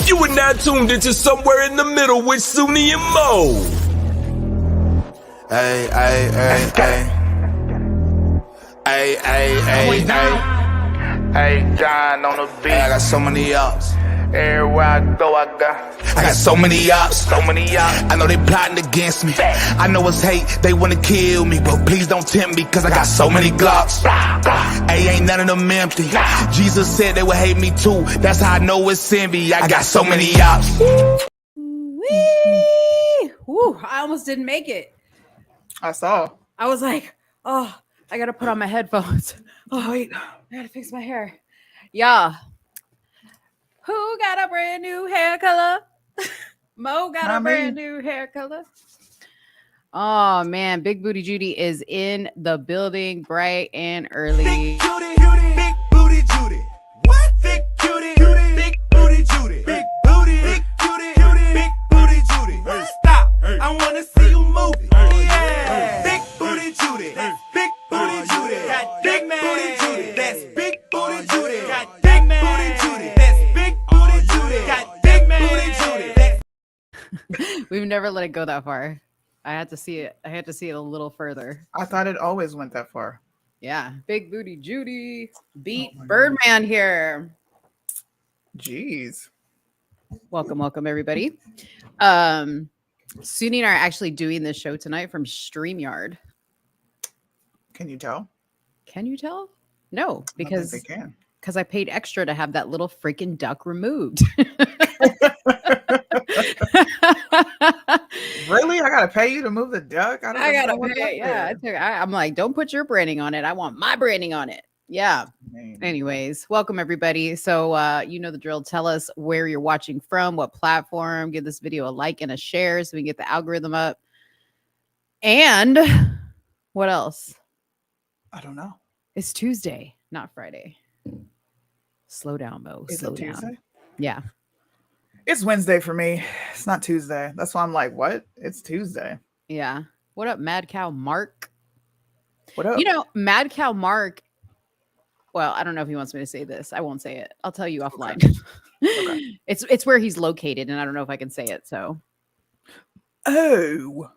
You are now tuned into Somewhere in the Middle with Suni and Mo. Hey, hey, hey, hey. Hey, hey, hey, hey. Hey, John on the beat. Hey, I got so many ups. Everywhere I go, I got so many ups. so many y'all. I know they plotting against me. I know it's hate, they wanna kill me, but please don't tempt me, cause I got so many glocks. Hey, ain't none of them empty. Jesus said they would hate me too. That's how I know it's envy. I got so many ups. Whee! Woo, I almost didn't make it. I saw. I was like, oh, I gotta put on my headphones. Oh, wait, I gotta fix my hair. Yeah. Who got a brand new hair color? Mo got Not a me. brand new hair color. Oh man, Big Booty Judy is in the building bright and early. Big booty Judy. What? Big cutie, big booty Judy. Big booty, big cutie, big booty Judy. Stop, I wanna see you move it. Yeah. Big booty Judy. Big booty Judy. Big booty Judy. That's big booty Judy. Big booty Judy. That's big booty Judy. Big booty Judy. We've never let it go that far. I had to see it. I had to see it a little further. I thought it always went that far. Yeah, Big Booty Judy beat Oh my Birdman here. Jeez. Welcome everybody. Suni and I are actually doing this show tonight from StreamYard. Can you tell? Can you tell? No, I don't think because they can. I paid extra to have that little freaking duck removed. Really? I gotta pay you to move the duck? I I don't gotta pay. Yeah, I'm like, don't put your branding on it. I want my branding on it. Yeah. Anyways, welcome everybody. So you know the drill. Tell us where you're watching from, what platform. Give this video a like and a share so we can get the algorithm up. And what else? I don't know. It's Tuesday, not Friday. Slow down, Mo. Is Slow it down. Tuesday? Yeah. It's Wednesday for me. It's not Tuesday. That's why I'm like, what? It's Tuesday. Yeah. What up, Mad Cow Mark? What up? You know, Mad Cow Mark. Well, I don't know if he wants me to say this. I won't say it. I'll tell you offline. Okay. It's where he's located, and I don't know if I can say it. So Oh,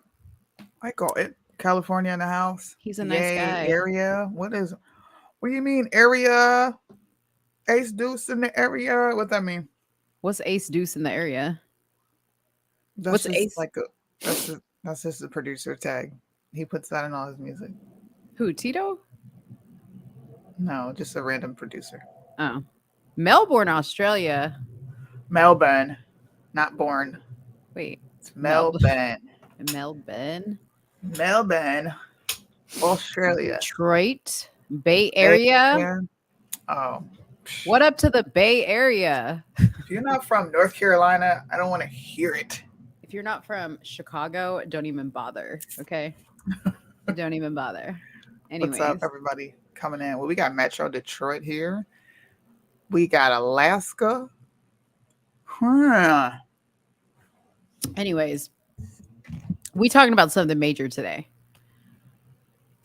I got it. California in the house. he's a nice Yay, guy. Area. What do you mean? Area? Ace Deuce in the area? What that mean? What's Ace Deuce in the area? That's What's just Ace? like that's just the producer tag. He puts that in all his music. Who? Tito? No, just a random producer. Oh, Melbourne, Australia. Melbourne, not born. Wait, It's Melbourne. Melbourne, Melbourne, Australia. Detroit, Bay Area. Yeah. Oh, What up to the Bay Area? if you're not from North Carolina, I don't want to hear it. If you're not from Chicago, don't even bother. Okay, don't even bother. Anyways, What's up, everybody coming in? Well, we got Metro Detroit here. We got Alaska. Huh. anyways, we talking about something major today.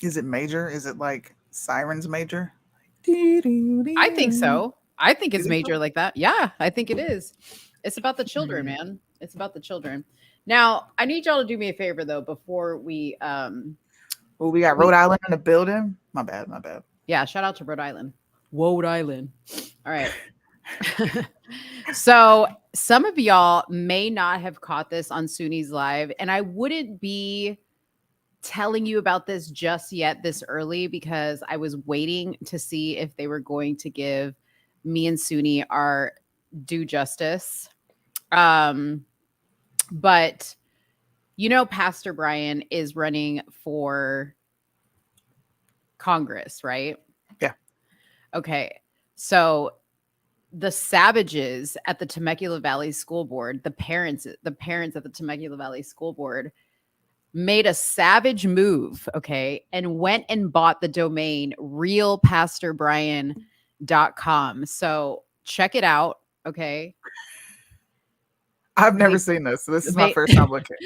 Is it major? Is it like Sirens major? I think so. I think it's Is it major like that. Yeah, I think it is. It's about the children, man. It's about the children. Now, I need y'all to do me a favor though before we Well, we got Rhode Island in the building. My bad. yeah, shout out to Rhode Island. Rhode Island. All right. So some of y'all may not have caught this on Suni's live, and I wouldn't be telling you about this just yet this early because I was waiting to see if they were going to give me and Suni our due justice. But you know, Pastor Brian is running for Congress, right? Yeah. Okay. So the Savages at the Temecula Valley School Board, the parents at the Temecula Valley School Board made a savage move, okay, and went and bought the domain realpastorbrian.com. So check it out, okay? I've never seen this, so this is my first time looking.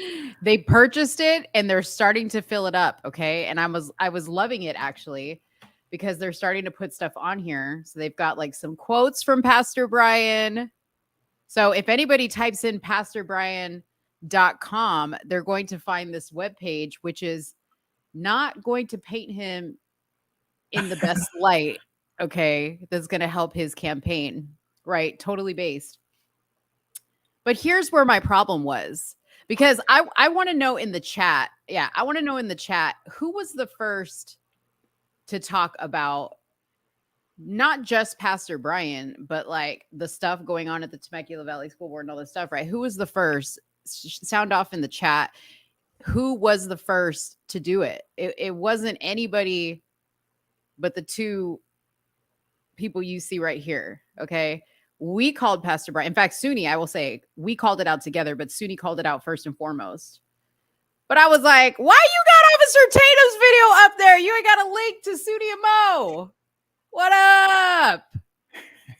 They purchased it and they're starting to fill it up, okay? And I was loving it actually. because they're starting to put stuff on here. So they've got like some quotes from Pastor Brian. So if anybody types in pastorbrian.com, they're going to find this webpage, which is not going to paint him in the best light. Okay. That's going to help his campaign, right? Totally based. But here's where my problem was, because I want to know in the chat. Yeah. I want to know in the chat, who was the first to talk about not just Pastor Brian, but like the stuff going on at the Temecula Valley School Board and all this stuff, right? Who was the first? Sound off in the chat. Who was the first to do it? It wasn't anybody but the two people you see right here. Okay. We called Pastor Brian. In fact, SUNY, I will say, we called it out together, but SUNY called it out first and foremost. But I was like, why you got Officer Tatum's video up there? You ain't got a link to SUNY and Mo. What up?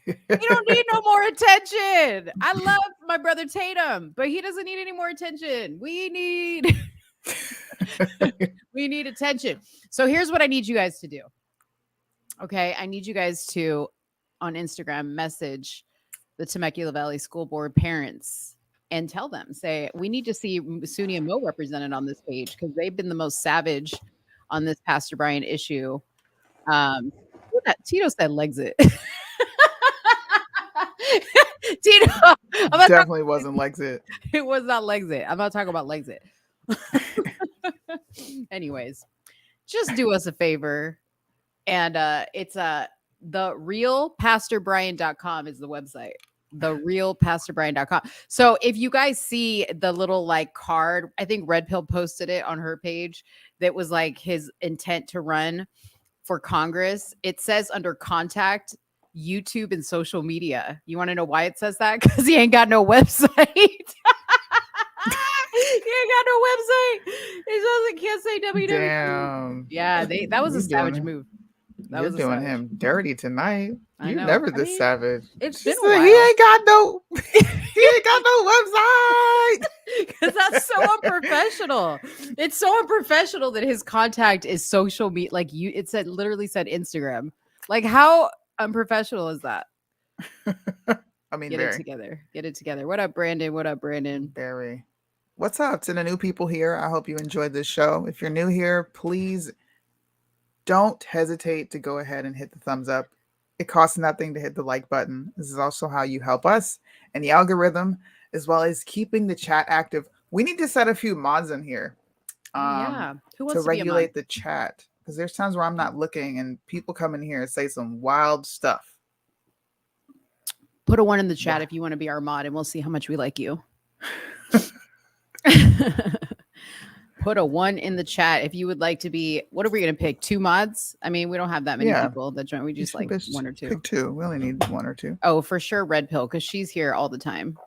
You don't need no more attention. I love my brother Tatum, but he doesn't need any more attention. We need attention. So here's what I need you guys to do. Okay, I need you guys to, on Instagram, message the Temecula Valley School Board parents and tell them, say, we need to see SUNY and Mo represented on this page because they've been the most savage on this Pastor Brian issue. Tito said Lexit. Tito, Definitely wasn't Lexit. It was not Lexit. I'm not talking about Lexit. Anyways, just do us a favor. And it's therealpastorbrian.com is the website. Therealpastorbrian.com. So if you guys see the little like card, I think Red Pill posted it on her page that was like his intent to run for Congress. It says under contact, YouTube and social media. You want to know why it says that? Because he ain't got no website. He ain't got no website. He can't say www. Damn. Yeah, that was a savage move. That You're was doing him dirty tonight. I You're know. never I this mean, savage. It's She been a said, while. He ain't got no website. Because that's so unprofessional. It's so unprofessional that his contact is social media. Like it said, literally said Instagram. Like how unprofessional is that? I mean, Get very. it together. Get it together. What up, Brandon? What up, Brandon? Very. What's up to the new people here? I hope you enjoyed this show. If you're new here, please don't hesitate to go ahead and hit the thumbs up. It costs nothing to hit the like button. This is also how you help us and the algorithm, as well as keeping the chat active. We need to set a few mods in here Yeah. Who wants to to be a mod? regulate the chat, because there's times where I'm not looking and people come in here and say some wild stuff. Put a 1 in the chat if you want to be our mod, and we'll see how much we like you. Put a 1 in the chat if you would like to be. What are we going to pick? 2 mods? I mean, we don't have that many people that join. We just like 1 or 2. Pick 2. We only need 1 or 2. Oh, for sure, Red Pill, because she's here all the time.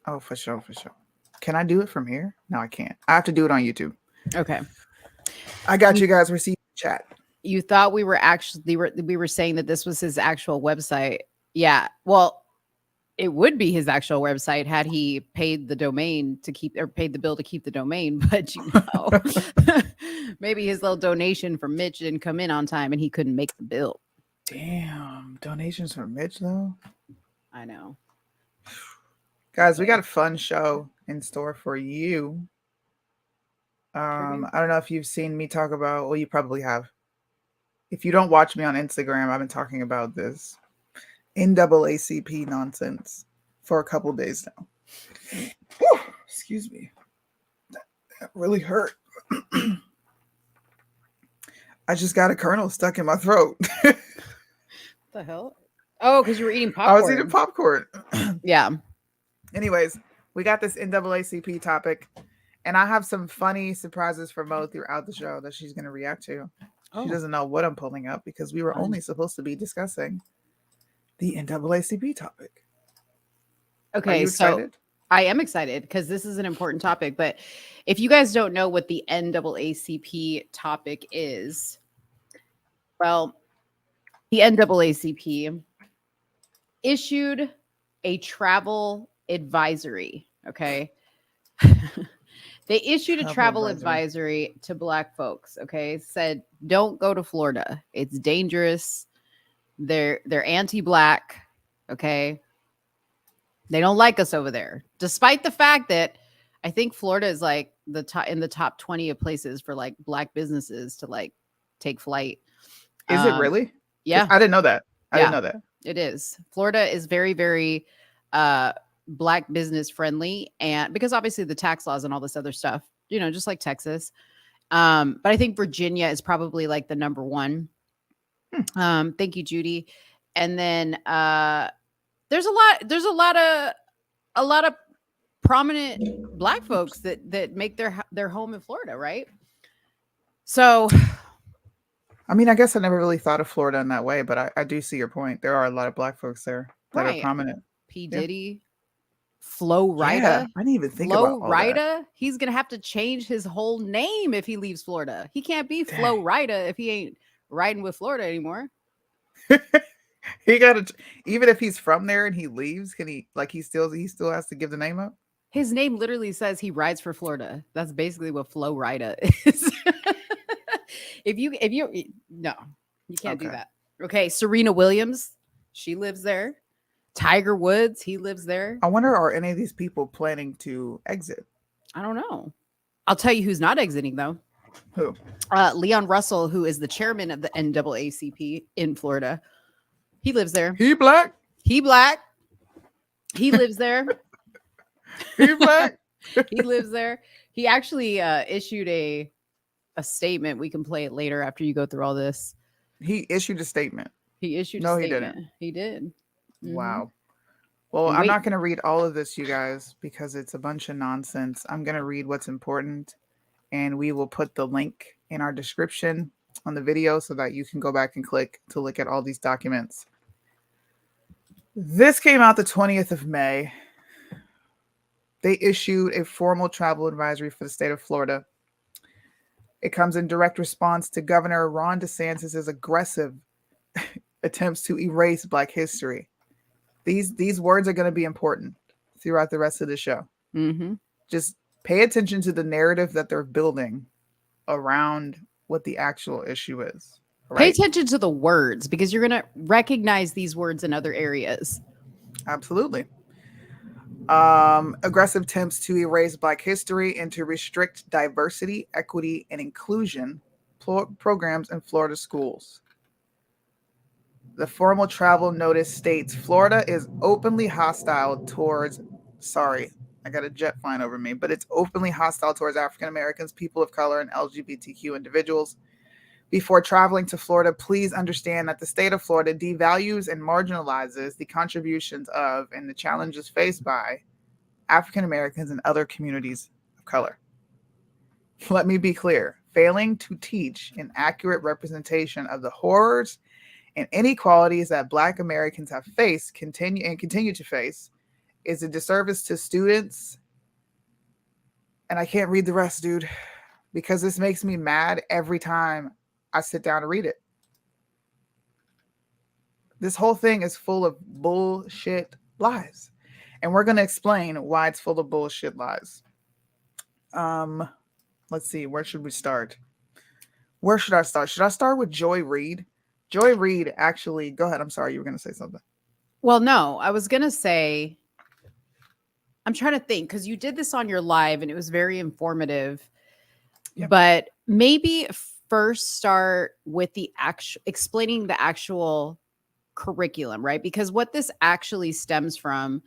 Oh, for sure, for sure. Can I do it from here? No, I can't. I have to do it on YouTube. Okay. I got you guys. Receive chat. You thought we were actually we were saying that this was his actual website. Yeah. Well, it would be his actual website had he paid the domain to keep, or paid the bill to keep the domain. But you know, maybe his little donation from Mitch didn't come in on time and he couldn't make the bill. Damn, donations from Mitch though. I know. Guys, we got a fun show in store for you. I don't know if you've seen me talk about, well, you probably have. If you don't watch me on Instagram, I've been talking about this NAACP nonsense for a couple days now. Whew, excuse me. That really hurt. I just got a kernel stuck in my throat. What the hell? Oh, because you were eating popcorn. I was eating popcorn. Yeah. Anyways, we got this NAACP topic, and I have some funny surprises for Mo throughout the show that she's going to react to. Oh. She doesn't know what I'm pulling up because we were only supposed to be discussing the NAACP topic. Okay, Are you excited? so I am excited because this is an important topic. But if you guys don't know what the NAACP topic is, well, the NAACP issued a travel advisory. Okay. They issued a travel advisory to Black folks. Okay. Said, don't go to Florida. It's dangerous. They're anti-Black. Okay. They don't like us over there, despite the fact that I think Florida is like the top in the top 20 of places for like black businesses to like take flight. Is it really? 'Cause Yeah, I didn't know that. I Yeah. didn't know that. it is. Florida is very, very black business friendly, and because obviously the tax laws and all this other stuff, you know, just like Texas. But I think Virginia is probably like the number one. Thank you, Judy. And then there's a lot of prominent black folks that make their home in Florida, right? So I mean, I guess I never really thought of Florida in that way, but I do see your point. There are a lot of black folks there that Right. are prominent. P. Yeah. Diddy, Flo Rida. Yeah, I didn't even think Flo about all that. Rida, he's gonna have to change his whole name if he leaves Florida. He can't be Flo Dang. Rida if he ain't riding with Florida anymore. He got to, even if he's from there and he leaves, can he like he still has to give the name up? His name literally says he rides for Florida. That's basically what Flo Rida is. if you no, you can't do Okay. that. Okay, Serena Williams, she lives there. Tiger Woods, he lives there. I wonder, are any of these people planning to exit? I don't know. I'll tell you who's not exiting though. Who? Leon Russell, who is the chairman of the NAACP in Florida. He lives there. He black? He black. He lives there. He black? He lives there. He actually issued a statement. We can play it later after you go through all this. He issued a statement. He issued No, a he statement. didn't. He did. Mhm. Wow. Well, And I'm wait- not going to read all of this, you guys, because it's a bunch of nonsense. I'm going to read what's important, and we will put the link in our description on the video so that you can go back and click to look at all these documents. This came out the 20th of May. They issued a formal travel advisory for the state of Florida. It comes in direct response to Governor Ron DeSantis' aggressive attempts to erase Black history. These words are going to be important throughout the rest of the show. Mhm. Just pay attention to the narrative that they're building around what the actual issue is. Pay Right? attention to the words because you're going to recognize these words in other areas. Absolutely. Aggressive attempts to erase Black history and to restrict diversity, equity, and inclusion programs in Florida schools. The formal travel notice states Florida is openly hostile towards, sorry, I got a jet flying over me, but it's openly hostile towards African Americans, people of color, and LGBTQ individuals. Before traveling to Florida, please understand that the state of Florida devalues and marginalizes the contributions of and the challenges faced by African Americans and other communities of color. Let me be clear, failing to teach an accurate representation of the horrors and inequalities that Black Americans have faced, continue to face, is a disservice to students. And I can't read the rest, dude, because this makes me mad every time I sit down to read it. This whole thing is full of bullshit lies. And we're going to explain why it's full of bullshit lies. Let's see, where should we start? Where should I start? Should I start with Joy Reid? Joy Reid actually, go ahead. I'm sorry, you were going to say something. Well, no, I was going to say, I'm trying to think because you did this on your live and it was very informative. Yep. But maybe first start with the actual explaining the actual curriculum, right? Because what this actually stems from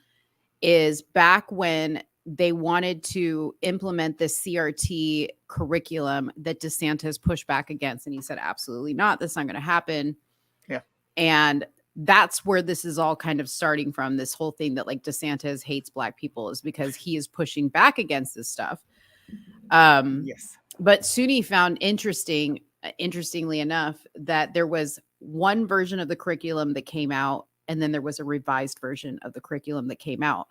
is back when they wanted to implement this CRT curriculum that DeSantis pushed back against. And he said, absolutely not. That's not going to happen. Yeah. And that's where this is all kind of starting from, this whole thing that like DeSantis hates Black people is because he is pushing back against this stuff. Yes. But SUNY found interestingly enough, that there was one version of the curriculum that came out, and then there was a revised version of the curriculum that came out.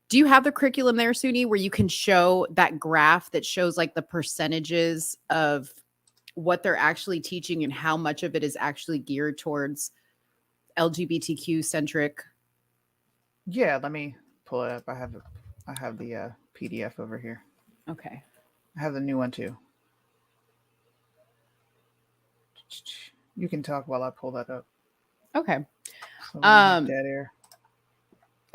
Do you have the curriculum there, SUNY, where you can show that graph that shows like the percentages of what they're actually teaching and how much of it is actually geared towards LGBTQ centric? Yeah, let me pull it up. I have the PDF over here. Okay. I have the new one too. You can talk while I pull that up. Okay. So we don't have Um, dead air.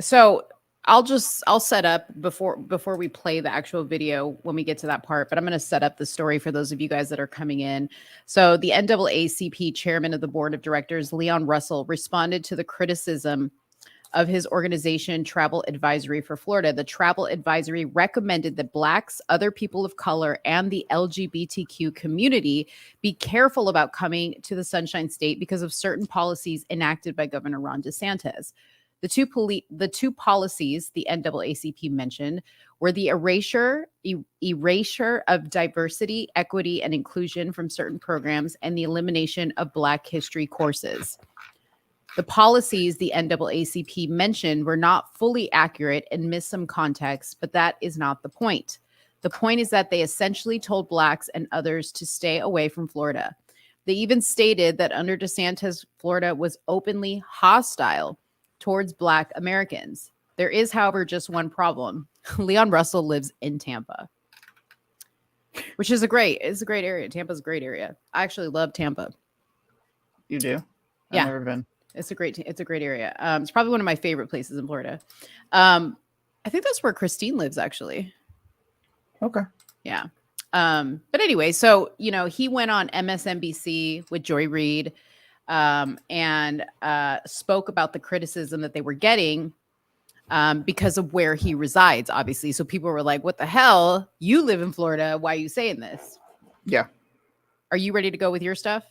So I'll set up before we play the actual video when we get to that part, but I'm going to set up the story for those of you guys that are coming in. So the NAACP chairman of the board of directors, Leon Russell, responded to the criticism of his organization, Travel Advisory for Florida. The Travel Advisory recommended that Blacks, other people of color, and the LGBTQ community be careful about coming to the Sunshine State because of certain policies enacted by Governor Ron DeSantis. The two policies the NAACP mentioned were the erasure of diversity, equity, and inclusion from certain programs and the elimination of Black history courses. The policies the NAACP mentioned were not fully accurate and missed some context, but that is not the point. The point is that they essentially told Blacks and others to stay away from Florida. They even stated that under DeSantis, Florida was openly hostile towards Black Americans. There is, however, just one problem. Leon Russell lives in Tampa, which is a great area. Tampa's a great area. I actually love Tampa. You do? Yeah. I've never been. It's a great area. It's probably one of my favorite places in Florida. I think that's where Christine lives, actually. Okay. Yeah. But anyway, so, he went on MSNBC with Joy Reid and spoke about the criticism that they were getting because of where he resides, obviously. So people were like, what the hell? You live in Florida. Why are you saying this? Yeah. Are you ready to go with your stuff?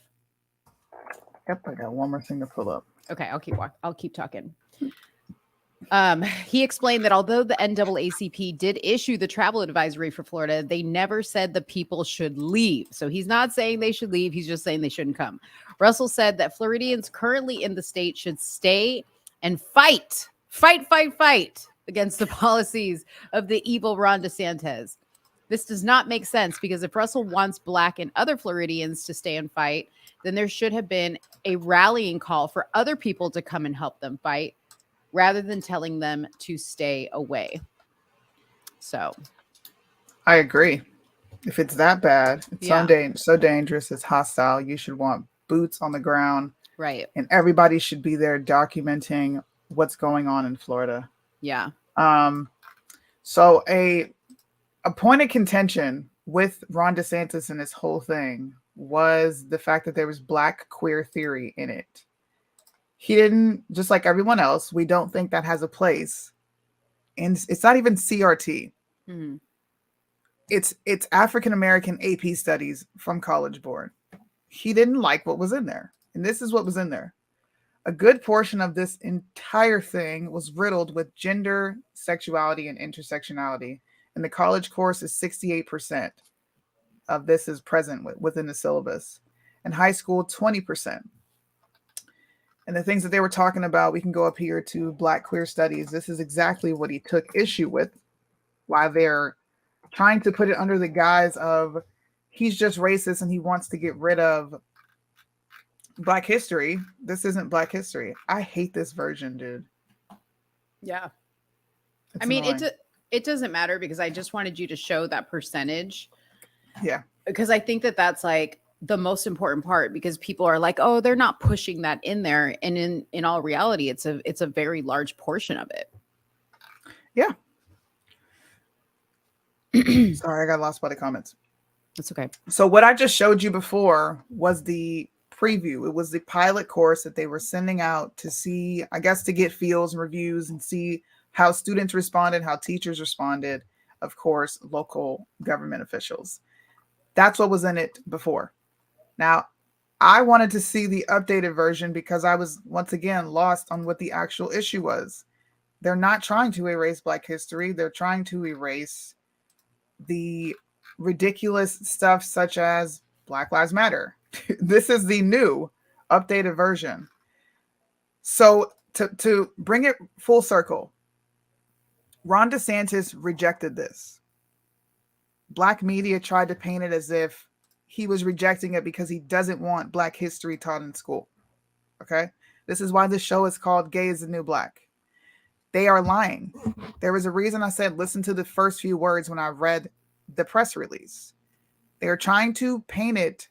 Yep, I got one more thing to pull up. Okay, I'll keep talking. He explained that although the NAACP did issue the travel advisory for Florida, they never said the people should leave. So he's not saying they should leave. He's just saying they shouldn't come. Russell said that Floridians currently in the state should stay and fight against the policies of the evil Ron DeSantis. This does not make sense because if Russell wants Black and other Floridians to stay and fight, then there should have been a rallying call for other people to come and help them fight rather than telling them to stay away. So I agree. If it's that bad, it's so dangerous, it's hostile, you should want boots on the ground. Right. And everybody should be there documenting what's going on in Florida. Yeah. So a point of contention with Ron DeSantis and this whole thing was the fact that there was Black queer theory in it. He didn't, just like everyone else, we don't think that has a place. And it's not even CRT. Mm-hmm. It's African American AP studies from College Board. He didn't like what was in there. And this is what was in there. A good portion of this entire thing was riddled with gender, sexuality, and intersectionality. And the college course is 68% of this is present within the syllabus. And high school, 20%. And the things that they were talking about, we can go up here to Black queer studies. This is exactly what he took issue with, why they're trying to put it under the guise of he's just racist and he wants to get rid of Black history. This isn't Black history. I hate this version, dude. Yeah. It's I mean, annoying. it doesn't matter because I just wanted you to show that percentage. Yeah. Because I think that that's like the most important part because people are like, oh, they're not pushing that in there. And in all reality, it's a very large portion of it. Yeah. Sorry, I got lost by the comments. That's okay. So what I just showed you before was the preview. It was the pilot course that they were sending out to see, I guess, to get feels and reviews and see how students responded, how teachers responded, of course, local government officials. That's what was in it before. Now, I wanted to see the updated version because I was, once again, lost on what the actual issue was. They're not trying to erase Black history. They're trying to erase the ridiculous stuff such as Black Lives Matter. This is the new updated version. So to bring it full circle, Ron DeSantis rejected this. Black media tried to paint it as if he was rejecting it because he doesn't want Black history taught in school. Okay? This is why this show is called Gay is the New Black. They are lying. There was a reason I said listen to the first few words when I read the press release. They are trying to paint it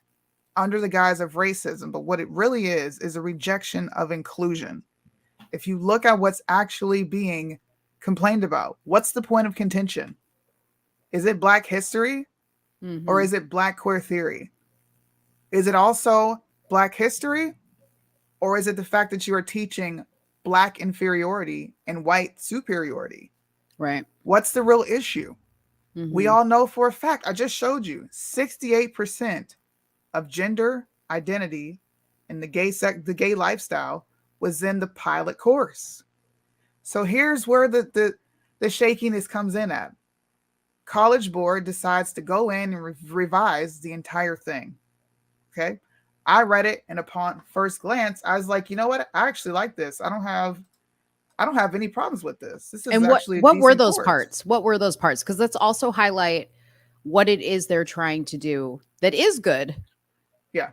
under the guise of racism, but what it really is a rejection of inclusion. If you look at what's actually being complained about? What's the point of contention? Is it Black history or is it Black queer theory? Is it also Black history or is it the fact that you are teaching Black inferiority and white superiority? Right. What's the real issue? We all know for a fact, I just showed you, 68% of gender identity in the gay lifestyle was in the pilot course. So here's where the shakiness comes in at. College Board decides to go in and revise the entire thing. Okay. I read it, and upon first glance, I was like, you know what? I actually like this. I don't have any problems with this. This is And actually what were decent those course. parts? What were those parts? Because let's also highlight what it is they're trying to do that is good. Yeah.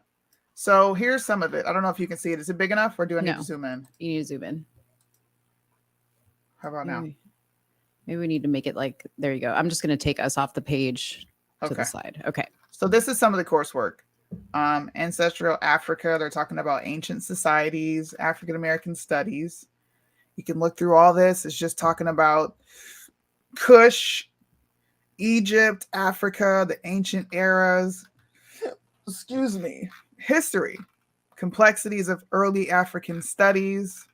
So here's some of it. I don't know if you can see it. Is it big enough, or do I need No. to zoom in? You need to zoom in. How about now? Maybe we need to make it like, there you go. I'm just going to take us off the page to Okay. the side. Okay. So this is some of the coursework. Ancestral Africa. They're talking about ancient societies, African American studies. You can look through all this. It's just talking about Kush, Egypt, Africa, the ancient eras. Excuse me. History, complexities of early African studies.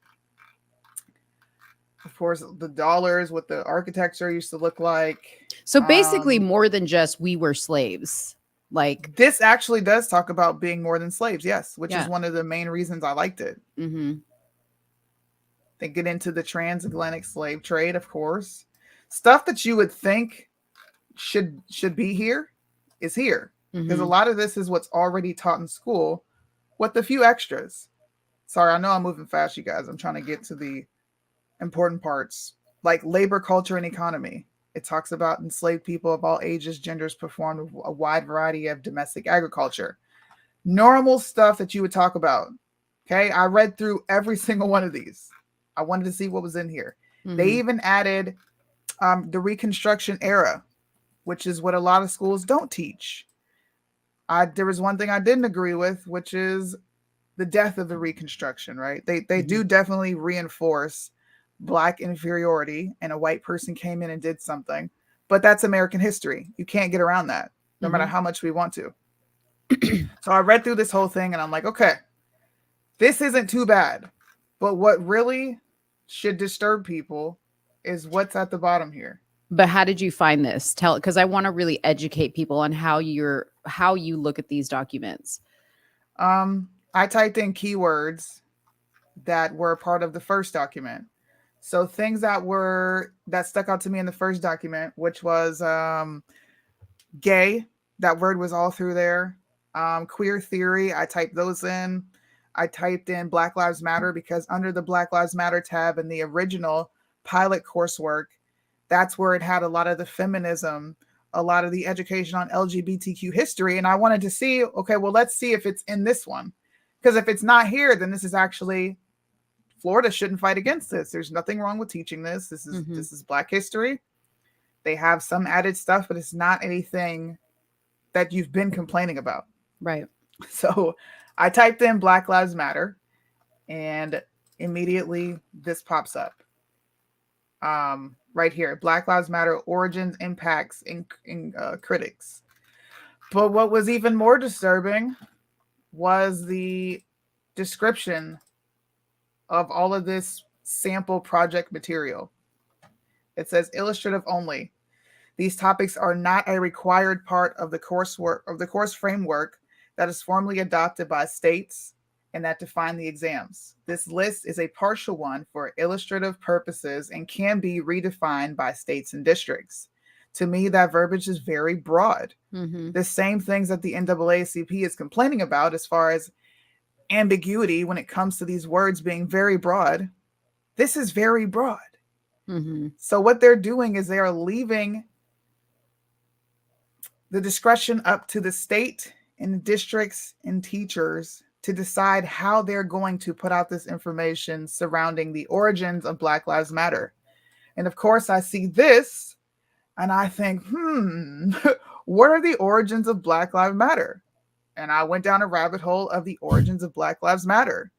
Of course, the dollars, what the architecture used to look like. So basically more than just we were slaves. Like This actually does talk about being more than slaves, yes, which Yeah. is one of the main reasons I liked it. They get into the transatlantic slave trade, of course. Stuff that you would think should be here is here. Because a lot of this is what's already taught in school with a few extras. Sorry, I know I'm moving fast, you guys. I'm trying to get to the important parts, like labor, culture, and economy. It talks about enslaved people of all ages, genders performed a wide variety of domestic agriculture. Normal stuff that you would talk about. Okay, I read through every single one of these. I wanted to see what was in here. They even added the Reconstruction era, which is what a lot of schools don't teach. There was one thing I didn't agree with, which is the death of the Reconstruction, right? They do definitely reinforce Black inferiority, and a white person came in and did something, but that's American history. You can't get around that, no matter how much we want to. So I read through this whole thing and I'm like, okay, this isn't too bad. But what really should disturb people is what's at the bottom here. But how did you find this? Tell, because I want to really educate people on how you look at these documents. I typed in keywords that were part of the first document. So things that stuck out to me in the first document, which was gay, that word was all through there. Queer theory, I typed those in. I typed in Black Lives Matter because under the Black Lives Matter tab in the original pilot coursework, that's where it had a lot of the feminism, a lot of the education on LGBTQ history. And I wanted to see, okay, well, let's see if it's in this one. Because if it's not here, then this is actually, Florida shouldn't fight against this. There's nothing wrong with teaching this. This is Black history. They have some added stuff, but it's not anything that you've been complaining about. Right. So I typed in Black Lives Matter and immediately this pops up. Right here, Black Lives Matter, origins, impacts, and critics. But what was even more disturbing was the description of all of this sample project material. It says illustrative only. These topics are not a required part of the coursework of the course framework that is formally adopted by states and that define the exams. This list is a partial one for illustrative purposes and can be redefined by states and districts. To me, that verbiage is very broad. The same things that the NAACP is complaining about as far as ambiguity when it comes to these words being very broad. This is very broad. So what they're doing is they are leaving the discretion up to the state and the districts and teachers to decide how they're going to put out this information surrounding the origins of Black Lives Matter. And of course, I see this and I think, what are the origins of Black Lives Matter? And I went down a rabbit hole of the origins of Black Lives Matter.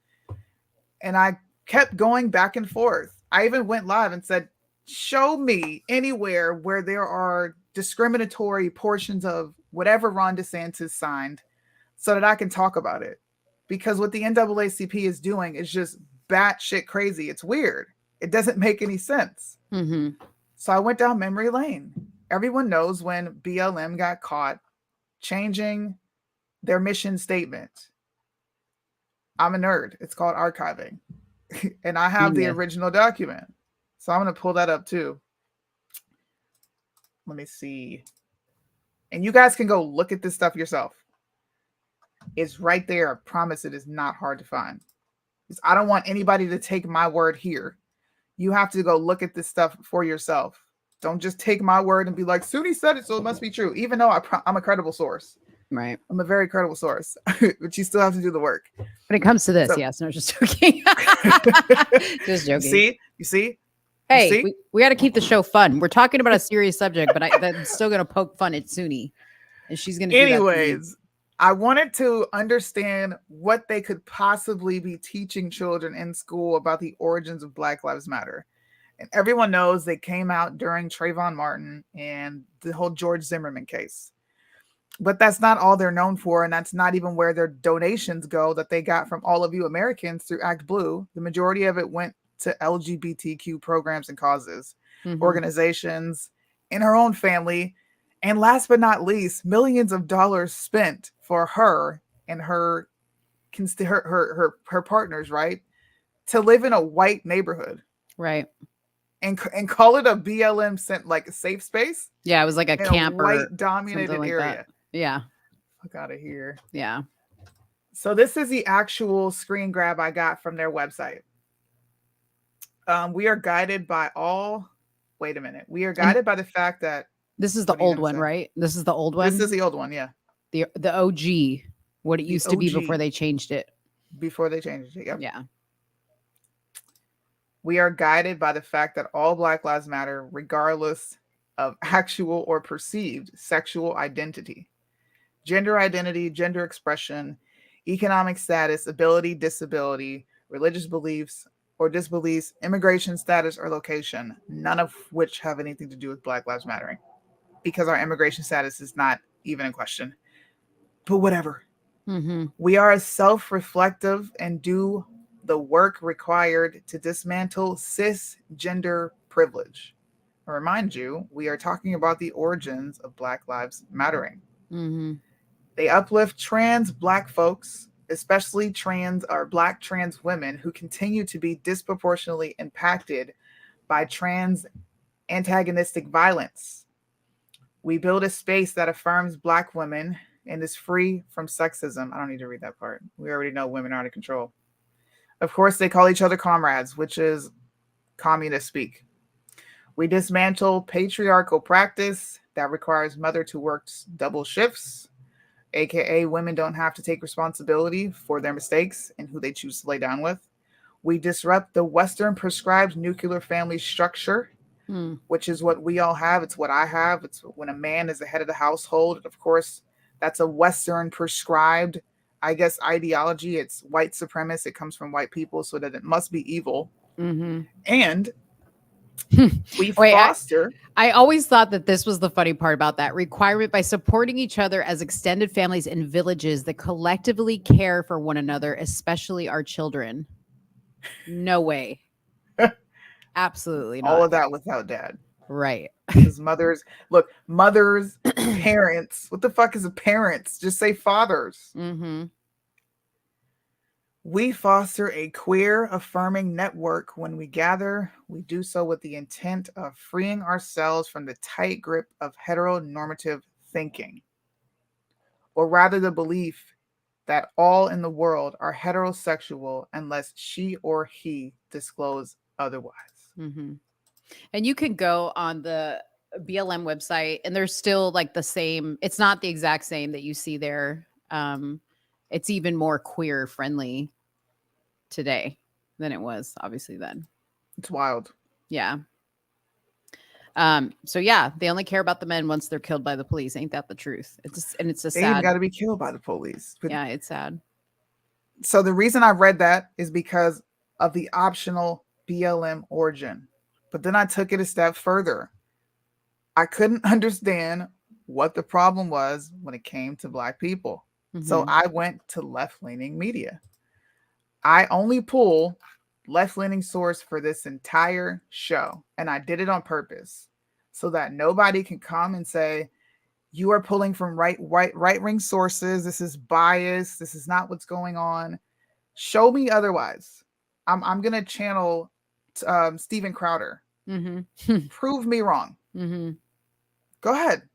And I kept going back and forth. I even went live and said, Show me anywhere where there are discriminatory portions of whatever Ron DeSantis signed so that I can talk about it. Because what the NAACP is doing is just batshit crazy. It's weird. It doesn't make any sense. Mm-hmm. So I went down memory lane. Everyone knows when BLM got caught changing their mission statement. I'm a nerd. It's called archiving. And I have the original document. So I'm going to pull that up too. Let me see. And you guys can go look at this stuff yourself. It's right there. I promise it is not hard to find. Because I don't want anybody to take my word here. You have to go look at this stuff for yourself. Don't just take my word and be like, SUNY said it, so it must be true. Even though I'm a credible source. Right. I'm a very credible source. But you still have to do the work. When it comes to this, yes. No, just joking. Just joking. You see? Hey, we got to keep the show fun. We're talking about a serious subject, but I'm still going to poke fun at SUNY. And she's going to Anyways, I wanted to understand what they could possibly be teaching children in school about the origins of Black Lives Matter. And everyone knows they came out during Trayvon Martin and the whole George Zimmerman case. But that's not all they're known for, and that's not even where their donations go that they got from all of you Americans through Act Blue. The majority of it went to LGBTQ programs and causes, organizations, in her own family, and last but not least, millions of dollars spent for her and her partners, right, to live in a white neighborhood, right, and call it a BLM like a safe space. Yeah, it was like a camp or white dominated like area. That. Yeah, fuck out of here. Yeah. So this is the actual screen grab I got from their website. We are guided by all. Wait a minute. We are guided by the fact that this is the old one, right? This is the old one. This is the old one, yeah. The OG, what it used to be before they changed it. Before they changed it, yep. Yeah. We are guided by the fact that all Black Lives Matter, regardless of actual or perceived sexual identity, gender identity, gender expression, economic status, ability, disability, religious beliefs or disbeliefs, immigration status or location, none of which have anything to do with Black Lives Mattering, because our immigration status is not even in question. But whatever. We are self-reflective and do the work required to dismantle cisgender privilege. I remind you, we are talking about the origins of Black Lives Mattering. They uplift trans Black folks, especially Black trans women who continue to be disproportionately impacted by trans antagonistic violence. We build a space that affirms Black women and is free from sexism. I don't need to read that part. We already know women are out of control. Of course, they call each other comrades, which is communist speak. We dismantle patriarchal practice that requires mother to work double shifts, aka women don't have to take responsibility for their mistakes and who they choose to lay down with. We disrupt the Western prescribed nuclear family structure, which is what we all have. It's what I have. It's when a man is the head of the household. And of course, that's a Western prescribed, I guess, ideology. It's white supremacist. It comes from white people, so that it must be evil. And we foster. I always thought that this was the funny part about that requirement. By supporting each other as extended families and villages that collectively care for one another, especially our children. No way. Absolutely not. All of that without dad. Right. Because mothers, parents. What the fuck is a parents? Just say fathers. We foster a queer affirming network. When we gather, we do so with the intent of freeing ourselves from the tight grip of heteronormative thinking, or rather the belief that all in the world are heterosexual unless she or he disclose otherwise. And you can go on the BLM website and there's still like the same, it's not the exact same that you see there. It's even more queer friendly today than it was obviously then. It's wild. Yeah. So yeah, they only care about the men once they're killed by the police. Ain't that the truth? It's a they sad. even got to be killed by the police. But yeah, it's sad. So the reason I read that is because of the optional BLM origin. But then I took it a step further. I couldn't understand what the problem was when it came to Black people. So Mhm. I went to left-leaning media. I only pull left-leaning source for this entire show, and I did it on purpose so that nobody can come and say you are pulling from right-wing sources. This is bias. This is not what's going on. Show me otherwise. I'm gonna channel Steven Crowder. Mhm. Prove me wrong. Mhm. Go ahead.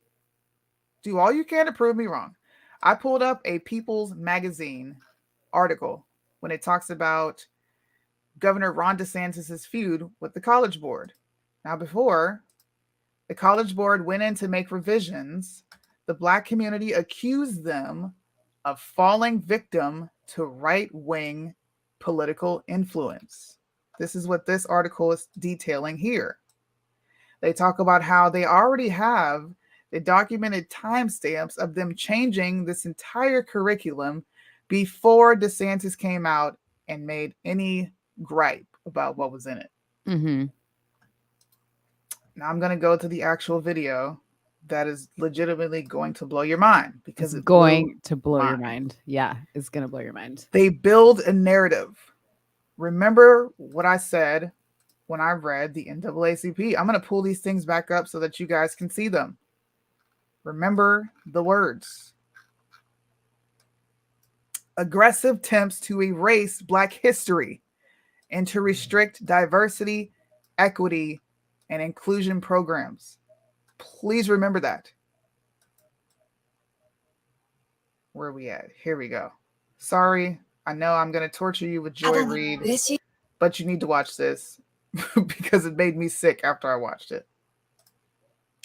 Do all you can to prove me wrong. I pulled up a People's Magazine article when it talks about Governor Ron DeSantis' feud with the College Board. Now, before the College Board went in to make revisions, the Black community accused them of falling victim to right-wing political influence. This is what this article is detailing here. They talk about how they already have the documented timestamps of them changing this entire curriculum before DeSantis came out and made any gripe about what was in it. Mhm. Now I'm going to go to the actual video that is legitimately going to blow your mind because It's it blew going to blow your mine. mind. Yeah, it's gonna blow your mind. They build a narrative. Remember what I said when I read the NAACP. I'm going to pull these things back up so that you guys can see them. Remember the words. Aggressive attempts to erase Black history and to restrict diversity, equity, and inclusion programs. Please remember that. Where are we at? Here we go. Sorry, I know I'm going to torture you with Joy Reid, but you need to watch this because it made me sick after I watched it.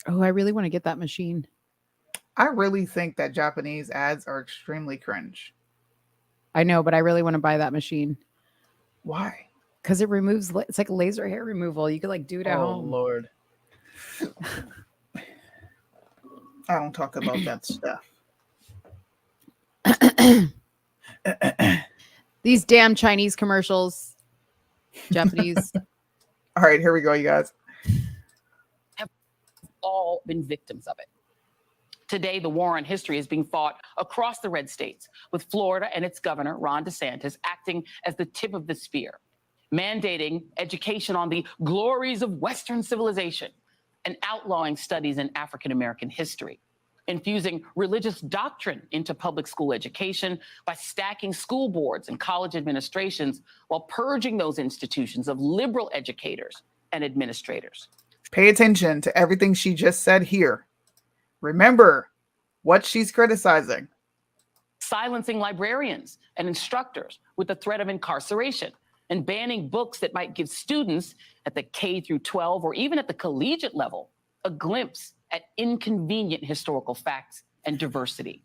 Oh, I really want to get that machine. I really think that Japanese ads are extremely cringe. I know, but I really want to buy that machine Why? because it removes. It's like laser hair removal. You could like do it at home. Lord. I don't talk about that stuff. These damn Chinese commercials, Japanese. All right, here we go, you guys. All been victims of it. Today, the war on history is being fought across the red states, with Florida and its governor, Ron DeSantis, acting as the tip of the spear, mandating education on the glories of Western civilization and outlawing studies in African-American history, infusing religious doctrine into public school education by stacking school boards and college administrations while purging those institutions of liberal educators and administrators. Pay attention to everything she just said here. Remember what she's criticizing. Silencing librarians and instructors with the threat of incarceration and banning books that might give students at the K through 12 or even at the collegiate level a glimpse at inconvenient historical facts and diversity.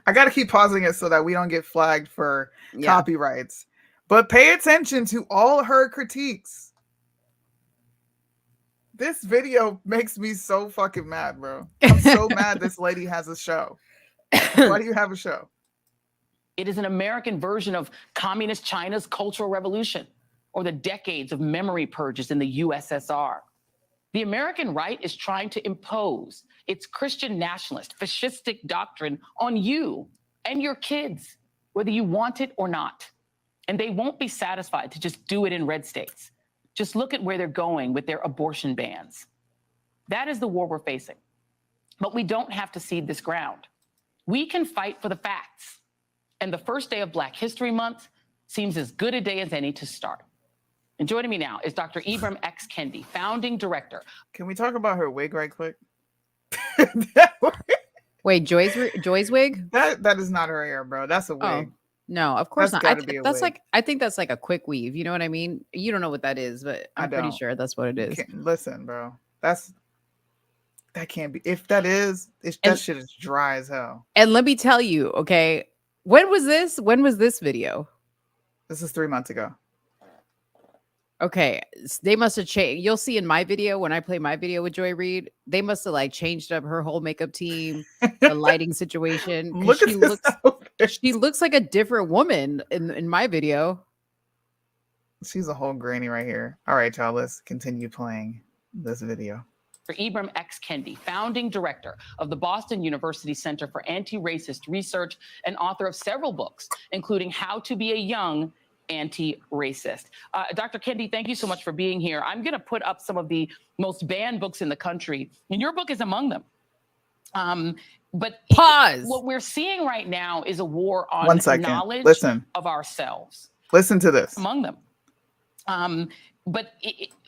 I got to keep pausing it so that we don't get flagged for Yeah. copyrights. But pay attention to all her critiques. This video makes me so fucking mad, bro. I'm so mad this lady has a show. Why do you have a show? It is an American version of communist China's Cultural Revolution or the decades of memory purges in the USSR. The American right is trying to impose its Christian nationalist, fascistic doctrine on you and your kids, whether you want it or not. And they won't be satisfied to just do it in red states. Just look at where they're going with their abortion bans. That is the war we're facing. But we don't have to cede this ground. We can fight for the facts. And the first day of Black History Month seems as good a day as any to start. And joining me now is Dr. Ibram X. Kendi, founding director. Can we talk about her wig right quick? Wait, Joy's wig? That is not her hair, bro. That's a wig. Oh, no, of course That's not. gotta be a That's wig. like I think that's like a quick weave. You know what I mean? You don't know what that is, but I I'm pretty don't. sure that's what it is. Listen, bro. That can't be. If that is, that And- shit is dry as hell. And let me tell you, okay, when was this? When was this video? This is 3 months ago. Okay, they must have changed. You'll see in my video when I play my video with Joy Reid, they must have like changed up her whole makeup team, the lighting situation. 'cause Look at this outfit. she looks like a different woman in my video. She's a whole granny right here. All right, y'all, let's continue playing this video. Dr. Ibram X. Kendi, founding director of the Boston University Center for Anti-Racist Research and author of several books, including How to Be a Young Anti-Racist. Dr. Kendi, thank you so much for being here. I'm going to put up some of the most banned books in the country, and your book is among them. But Pause. What we're seeing right now is a war on 1 second. knowledge Listen. of ourselves. Listen to this. Among them.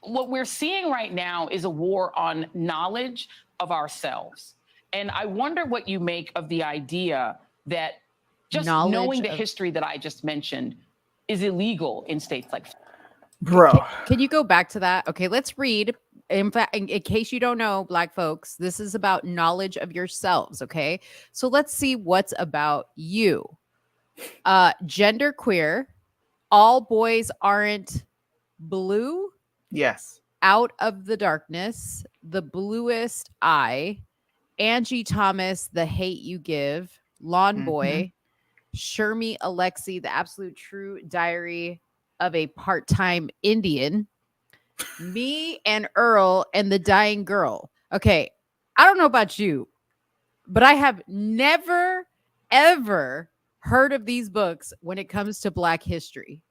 What we're seeing right now is a war on knowledge of ourselves. And I wonder what you make of the idea that just knowing the history that I just mentioned is illegal in states like. Bro. Can you go back to that? Okay, let's read. In fact, in case you don't know, Black folks, this is about knowledge of yourselves. Okay, so let's see what's about you. Gender queer. All boys aren't blue. Yes. Out of the darkness. The bluest eye. Angie Thomas. The hate you give. Lawn Boy. Shermie Alexie. The absolute true diary of a part-time Indian. Me and Earl and the Dying Girl. Okay, I don't know about you, but I have never, ever heard of these books when it comes to Black history.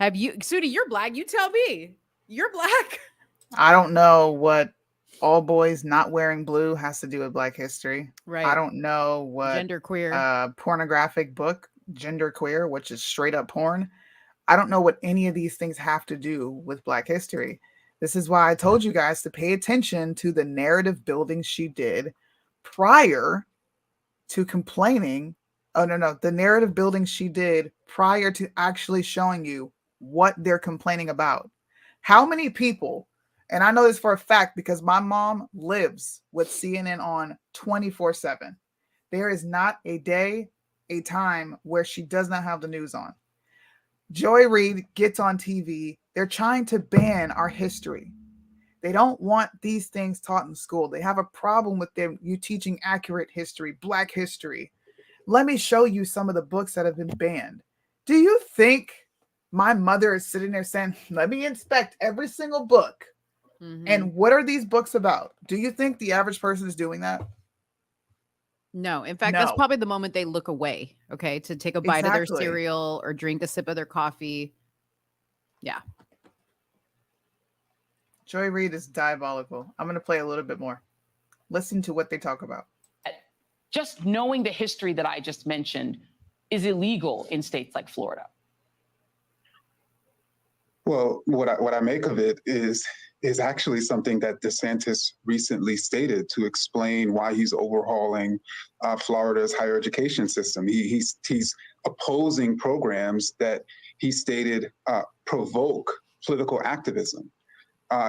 Have you, Sudi? You're Black. You tell me. You're Black. I don't know what all boys not wearing blue has to do with Black history. Right. I don't know what genderqueer pornographic book, genderqueer, which is straight up porn. I don't know what any of these things have to do with Black history. This is why I told you guys to pay attention to the narrative building she did prior to complaining. Oh, no. The narrative building she did prior to actually showing you what they're complaining about. How many people, and I know this for a fact because my mom lives with CNN on 24/7. There is not a day, a time where she does not have the news on. Joy Reid gets on TV. They're trying to ban our history. They don't want these things taught in school. They have a problem with you teaching accurate history, Black history. Let me show you some of the books that have been banned. Do you think my mother is sitting there saying, let me inspect every single book? And what are these books about? Do you think the average person is doing that? No. In fact, that's probably the moment they look away, okay, to take a bite of their cereal or drink a sip of their coffee. Yeah. Joy Reid is diabolical. I'm going to play a little bit more. Listen to what they talk about. Just knowing the history that I just mentioned is illegal in states like Florida. Well, what I make of it is actually something that DeSantis recently stated to explain why he's overhauling Florida's higher education system. He's opposing programs that he stated provoke political activism.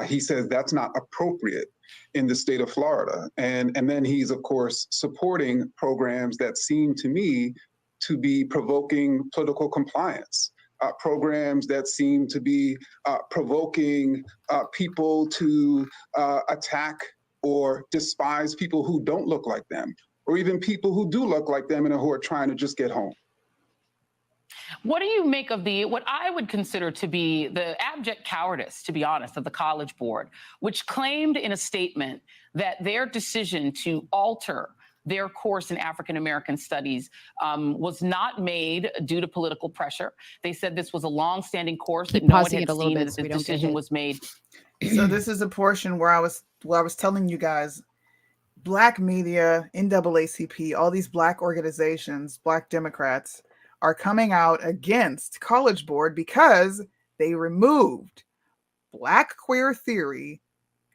He says that's not appropriate in the state of Florida. And then he's, of course, supporting programs that seem to me to be provoking political compliance. Programs that seem to be provoking people to attack or despise people who don't look like them, or even people who do look like them and who are trying to just get home. What do you make of what I would consider to be the abject cowardice, to be honest, of the College Board, which claimed in a statement that their decision to alter their course in African American studies was not made due to political pressure. They said this was a long-standing course that no one had seen, that this decision was made. So this is a portion where I was telling you guys, Black media, NAACP, all these Black organizations, Black Democrats are coming out against College Board because they removed Black queer theory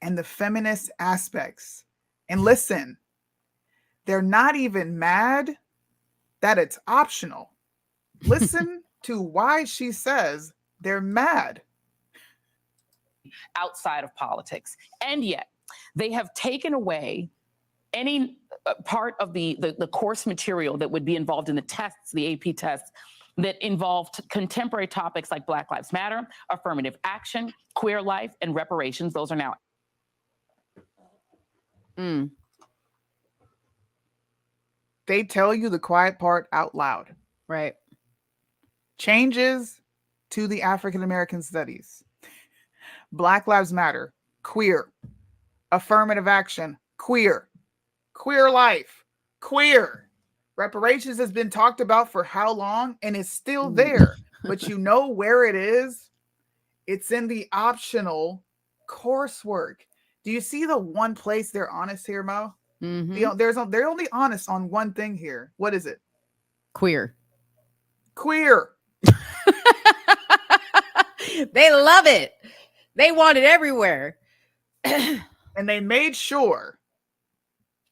and the feminist aspects. And listen, they're not even mad that it's optional. Listen to why she says they're mad. Outside of politics. And yet they have taken away any part of the course material that would be involved in the tests, the AP tests, that involved contemporary topics like Black Lives Matter, affirmative action, queer life, and reparations. Those are now. They tell you the quiet part out loud. Right. Changes to the African American studies. Black Lives Matter, queer. Affirmative action, queer. Queer life, queer. Reparations has been talked about for how long and it's still there. But you know where it is? It's in the optional coursework. Do you see the one place they're honest here, Mo? Mhm. They're only honest on one thing here. What is it? Queer. Queer. They love it. They want it everywhere. And they made sure,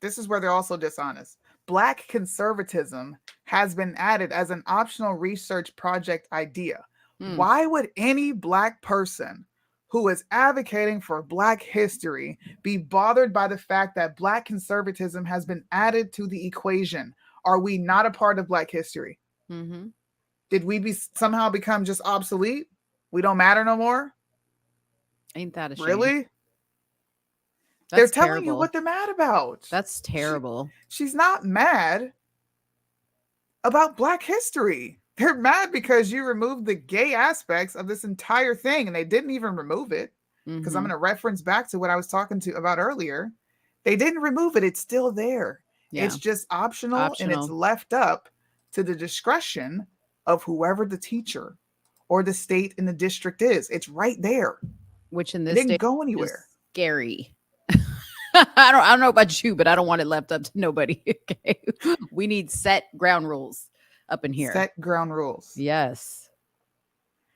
this is where they're also dishonest. Black conservatism has been added as an optional research project idea. Hmm. Why would any Black person who is advocating for Black history be bothered by the fact that Black conservatism has been added to the equation? Are we not a part of Black history? Mhm. Did we somehow become just obsolete? We don't matter no more? Ain't that a shame? Really? That's They're telling you terrible. what they're mad about. That's terrible. She's not mad about Black history. They're mad because you removed the gay aspects of this entire thing, and they didn't even remove it. Because I'm Mhm. going to reference back to what I was talking to about earlier. They didn't remove it. It's still there. Yeah. It's just optional, and it's Optional. left up to the discretion of whoever the teacher or the state in the district is. It's right there. Which in It this didn't state go is anywhere. scary. I don't know about you, but I don't want it left up to nobody. Okay. We need set ground rules up in here. Set ground rules. Yes.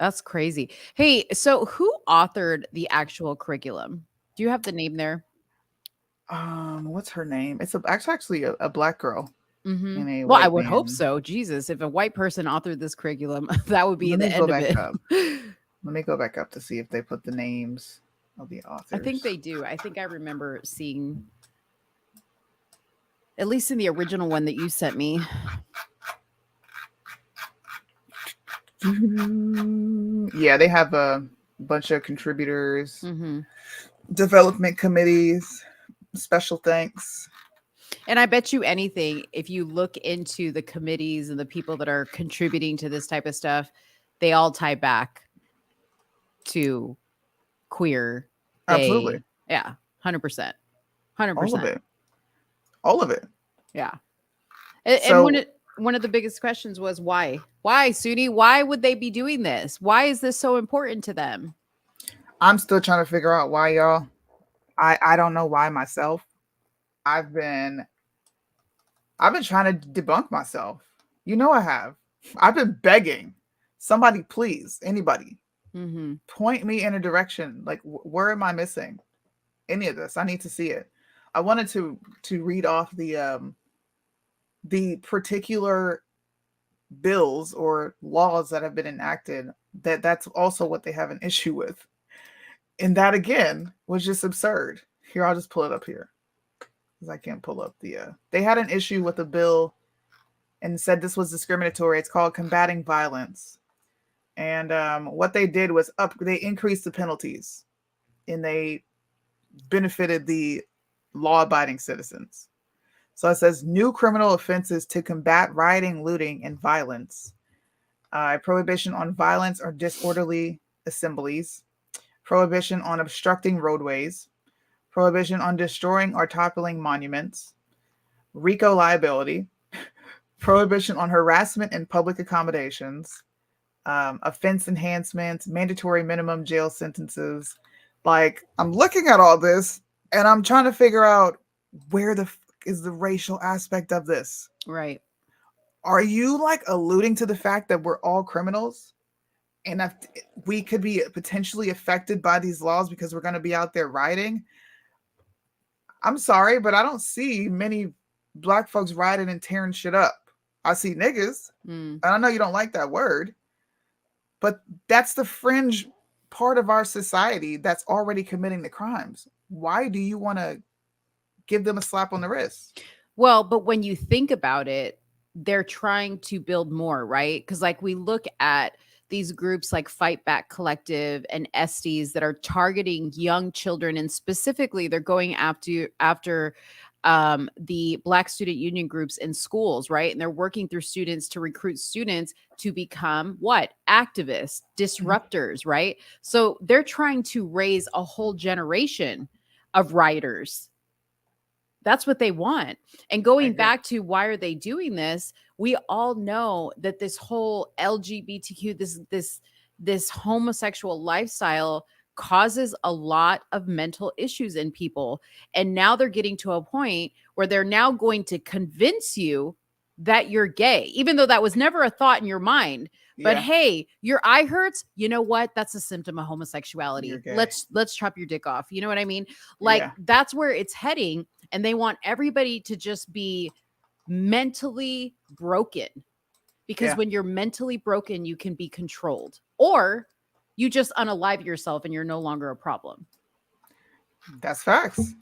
That's crazy. Hey, so who authored the actual curriculum? Do you have the name there? What's her name? It's actually a Black girl. Mhm. And a Well, I white would hope man. so. Jesus, if a white person authored this curriculum, that would be Let the me go end of back it. up. Let me go back up to see if they put the names of the authors. I think they do. I think I remember seeing, at least in the original one that you sent me. Yeah, they have a bunch of contributors, Hmm. development committees, special thanks. And I bet you anything, if you look into the committees and the people that are contributing to this type of stuff, they all tie back to queer. Absolutely. gay. Yeah. 100%. All 100%. of it. All of it. Yeah. And So one of the biggest questions was why? Why, Suni? Why would they be doing this? Why is this so important to them? I'm still trying to figure out why, y'all. I don't know why myself. I've been trying to debunk myself. You know I have. I've been begging somebody, please, anybody, Mm-hmm. point me in a direction. Like, where am I missing any of this? I need to see it. I wanted to read off the particular bills or laws that have been enacted. That's also what they have an issue with. And that again was just absurd. Here, I'll just pull it up here because I can't pull up the. They had an issue with a bill and said this was discriminatory. It's called Combating Violence. And what they did was they increased the penalties and they benefited the law-abiding citizens. So it says new criminal offenses to combat rioting, looting, and violence. Prohibition on violence or disorderly assemblies. Prohibition on obstructing roadways. Prohibition on destroying or toppling monuments. RICO liability. Prohibition on harassment in public accommodations. Offense enhancements, mandatory minimum jail sentences. Like, I'm looking at all this and I'm trying to figure out where is the racial aspect of this. Right. Are you like alluding to the fact that we're all criminals and that we could be potentially affected by these laws because we're going to be out there rioting? I'm sorry, but I don't see many Black folks rioting and tearing shit up. I see niggas. Mm. And I know you don't like that word, but that's the fringe part of our society that's already committing the crimes. Why do you want to give them a slap on the wrist? Well, but when you think about it, they're trying to build more, right? Because like we look at these groups like Fight Back Collective and Estes that are targeting young children, and specifically they're going after the Black student union groups in schools, right? And they're working through students to recruit students to become what? Activists, disruptors, right? So they're trying to raise a whole generation of rioters. That's what they want. And going back to why are they doing this? We all know that this whole LGBTQ, this homosexual lifestyle causes a lot of mental issues in people. And now they're getting to a point where they're now going to convince you that you're gay, even though that was never a thought in your mind. But Yeah. hey, your eye hurts. You know what? That's a symptom of homosexuality. You're gay. Let's chop your dick off. You know what I mean? Like Yeah. that's where it's heading. And they want everybody to just be mentally broken. Because Yeah. when you're mentally broken, you can be controlled. Or you just unalive yourself and you're no longer a problem. That's facts.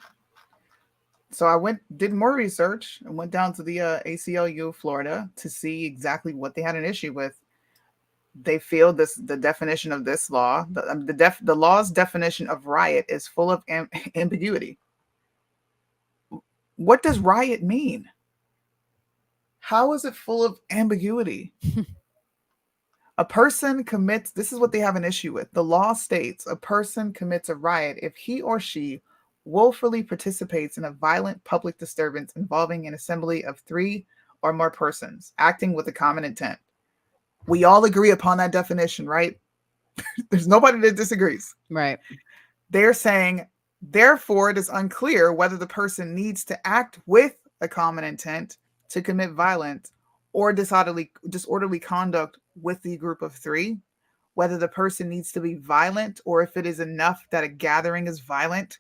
So I did more research and went down to the ACLU of Florida to see exactly what they had an issue with. They feel the definition of this law, the law's definition of riot is full of ambiguity. What does riot mean? How is it full of ambiguity? A person commits, this is what they have an issue with. The law states a person commits a riot if he or she willfully participates in a violent public disturbance involving an assembly of 3 or more persons acting with a common intent. We all agree upon that definition, right? There's nobody that disagrees. Right. They're saying, therefore, it is unclear whether the person needs to act with a common intent to commit violence or disorderly conduct with the group of 3, whether the person needs to be violent or if it is enough that a gathering is violent.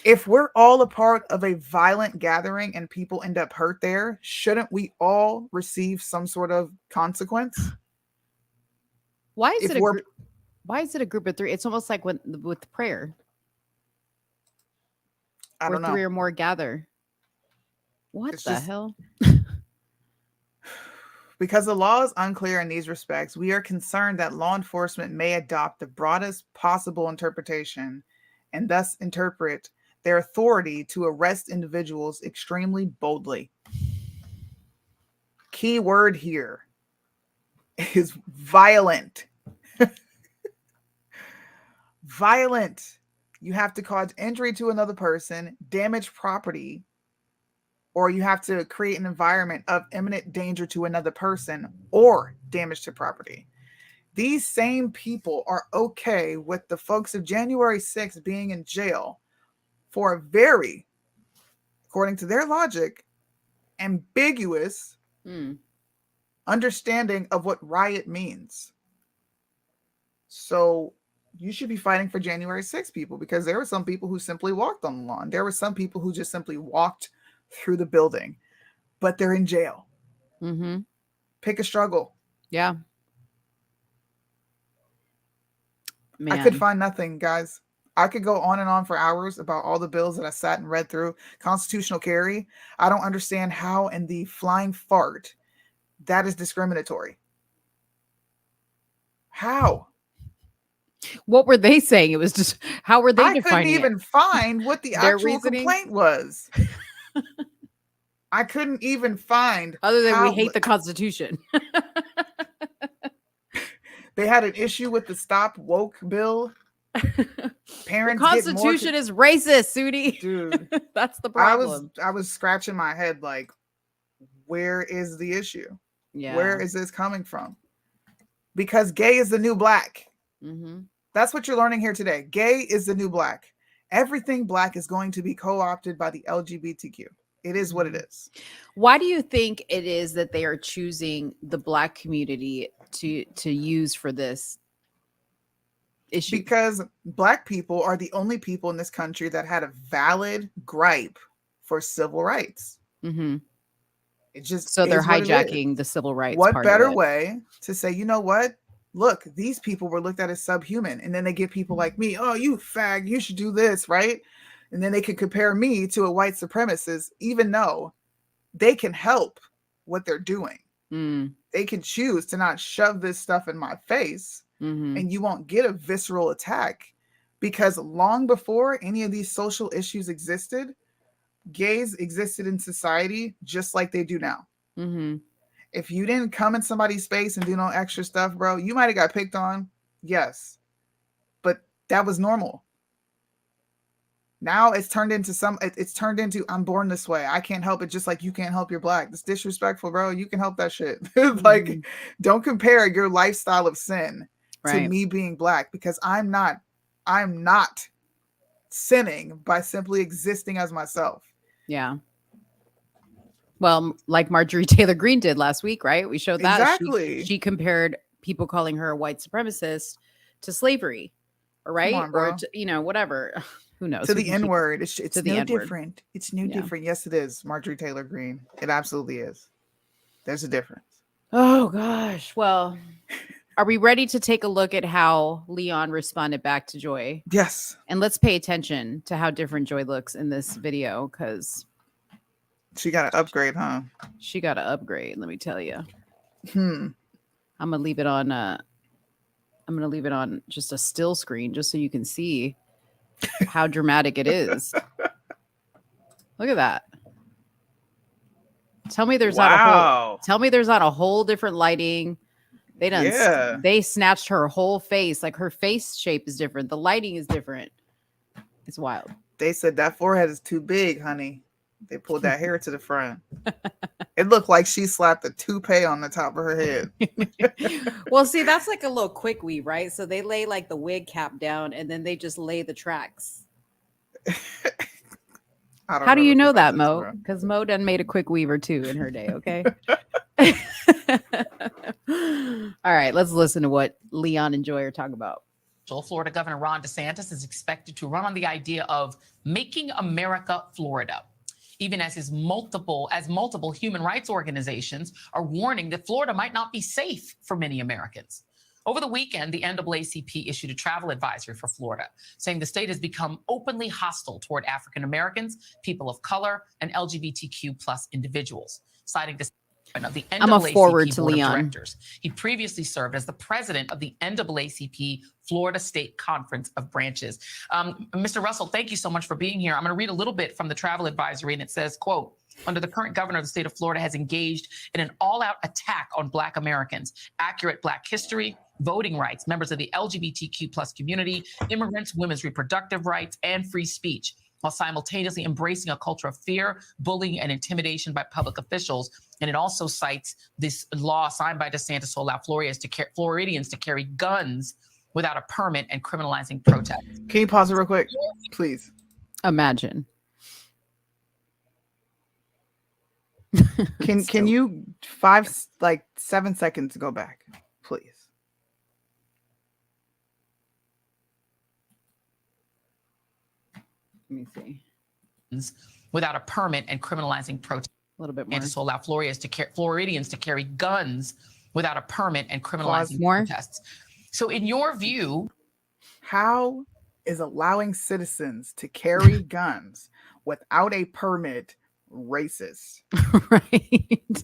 If we're all a part of a violent gathering and people end up hurt there, shouldn't we all receive some sort of consequence? Why is If it a we're- group? Why is it a group of 3? It's almost like with prayer. I don't Where 3 know. or more gather. What It's the just- hell? Because the law is unclear in these respects, we are concerned that law enforcement may adopt the broadest possible interpretation and thus interpret their authority to arrest individuals extremely boldly. Key word here is violent. Violent. You have to cause injury to another person, damage property, or you have to create an environment of imminent danger to another person or damage to property. These same people are okay with the folks of January 6th being in jail for a very, according to their logic, ambiguous understanding of what riot means. So you should be fighting for January 6th people, because there were some people who simply walked on the lawn. There were some people who just simply walked through the building, but they're in jail. Mm-hmm. Pick a struggle. Yeah. Man. I could find nothing, guys. I could go on and on for hours about all the bills that I sat and read through. Constitutional carry. I don't understand how in the flying fart that is discriminatory. How? What were they saying? It was just, how were they I couldn't defining even it? find what the Their actual reasoning? complaint was. I couldn't even find Other than how we hate the Constitution. they had an issue with the Stop Woke bill. The Parents get more Constitution is racist, Sudi. dude. That's the I problem. was scratching my head like, where is the issue? Yeah. Where is this coming from? Because gay is the new black. Mm-hmm. That's what you're learning here today. Gay is the new black. Everything black is going to be co-opted by the LGBTQ. It is what it is. Why do you think it is that they are choosing the Black community to use for this issue? Because Black people are the only people in this country that had a valid gripe for civil rights. Mm-hmm. It just So they're is what it is. hijacking the civil rights. What part of better it. way to say, you know what? Look, these people were looked at as subhuman. And then they get people like me, oh, you fag, you should do this, right? And then they could compare me to a white supremacist, even though they can help what they're doing. Mm, They can choose to not shove this stuff in my face, mhm. and you won't get a visceral attack, because long before any of these social issues existed, gays existed in society just like they do now. Mm-hmm. If you didn't come in somebody's space and do no extra stuff, bro, you might have got picked on. Yes. But that was normal. Now it's turned into I'm born this way. I can't help it, just like you can't help your black. It's disrespectful, bro. You can help that shit. Like, don't compare your lifestyle of sin to me being black, because I'm not sinning by simply existing as myself. Yeah. Well, like Marjorie Taylor Greene did last week, right? We showed that. Exactly. She compared people calling her a white supremacist to slavery, right? Come on, bro. Or to, whatever. Who knows? To the N-word. It's to the no N-word. different. It's no different. Yes, it is. Marjorie Taylor Greene. It absolutely is. There's a difference. Oh, gosh. Well, are we ready to take a look at how Leon responded back to Joy? Yes. And let's pay attention to how different Joy looks in this video, because she got to upgrade, huh? She got to upgrade, let me tell you. I'm going to leave it on just a still screen just so you can see how dramatic it is. Look at that. Tell me there's not a whole different lighting. They snatched her whole face. Like, her face shape is different. The lighting is different. It's wild. They said that forehead is too big, honey. They pulled that hair to the front. It looked like she slapped a toupee on the top of her head. Well, see, that's like a little quick weave, right? So they lay like the wig cap down and then they just lay the tracks. How do you know that, Mo? Because Mo done made a quick weave or two in her day, okay? All right, let's listen to what Leon and Joy are talking about. Florida Governor Ron DeSantis is expected to run on the idea of making America Florida, even as multiple human rights organizations are warning that Florida might not be safe for many Americans. Over the weekend, the NAACP issued a travel advisory for Florida, saying the state has become openly hostile toward African Americans, people of color, and LGBTQ plus individuals, citing the of the NAACP I'm a forward to Board Leon. of Directors. He previously served as the president of the NAACP Florida State Conference of Branches. Mr. Russell, thank you so much for being here. I'm going to read a little bit from the travel advisory, and it says, quote, under the current governor of the state of Florida has engaged in an all-out attack on Black Americans, accurate Black history, voting rights, members of the LGBTQ plus community, immigrants, women's reproductive rights, and free speech, while simultaneously embracing a culture of fear, bullying, and intimidation by public officials. And it also cites this law signed by DeSantis to allow Floridians to carry guns without a permit and criminalizing protest. Can you pause it real quick, please? Imagine. Can you 7 seconds go back, please? Let me see. Without a permit and criminalizing protest. A little bit more. And to allow Floridians to carry guns without a permit and criminalizing protests. So in your view, how is allowing citizens to carry guns without a permit racist? Right.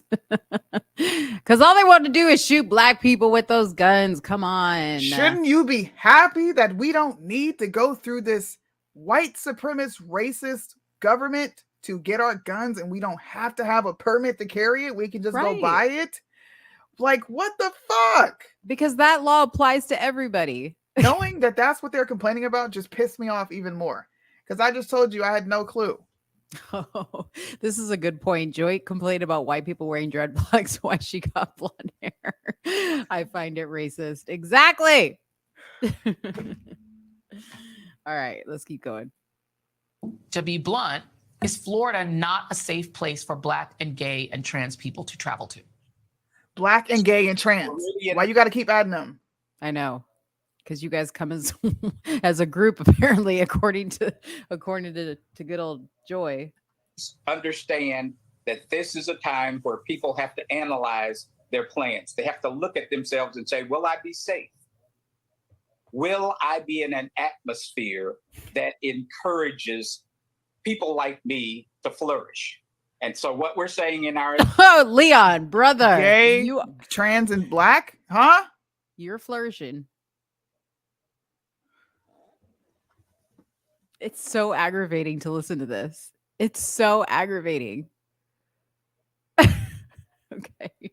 Because all they want to do is shoot Black people with those guns. Come on. Shouldn't you be happy that we don't need to go through this white supremacist racist government to get our guns, and we don't have to have a permit to carry it? We can just go buy it. Like, what the fuck? Because that law applies to everybody. Knowing that that's what they're complaining about just pissed me off even more, because I just told you I had no clue. Oh, this is a good point. Joy complained about white people wearing dreadlocks. Why she got blonde hair. I find it racist. Exactly. All right, let's keep going. To be blunt, is Florida not a safe place for Black and gay and trans people to travel to? Black and gay and trans. Why you got to keep adding them? I know, because you guys come as a group, apparently, according to good old Joy. Understand that this is a time where people have to analyze their plans. They have to look at themselves and say, will I be safe? Will I be in an atmosphere that encourages people like me to flourish? And so what we're saying in our... Oh, Leon, brother. Gay, trans, and Black? Huh? You're flourishing. It's so aggravating to listen to this. It's so aggravating. Okay.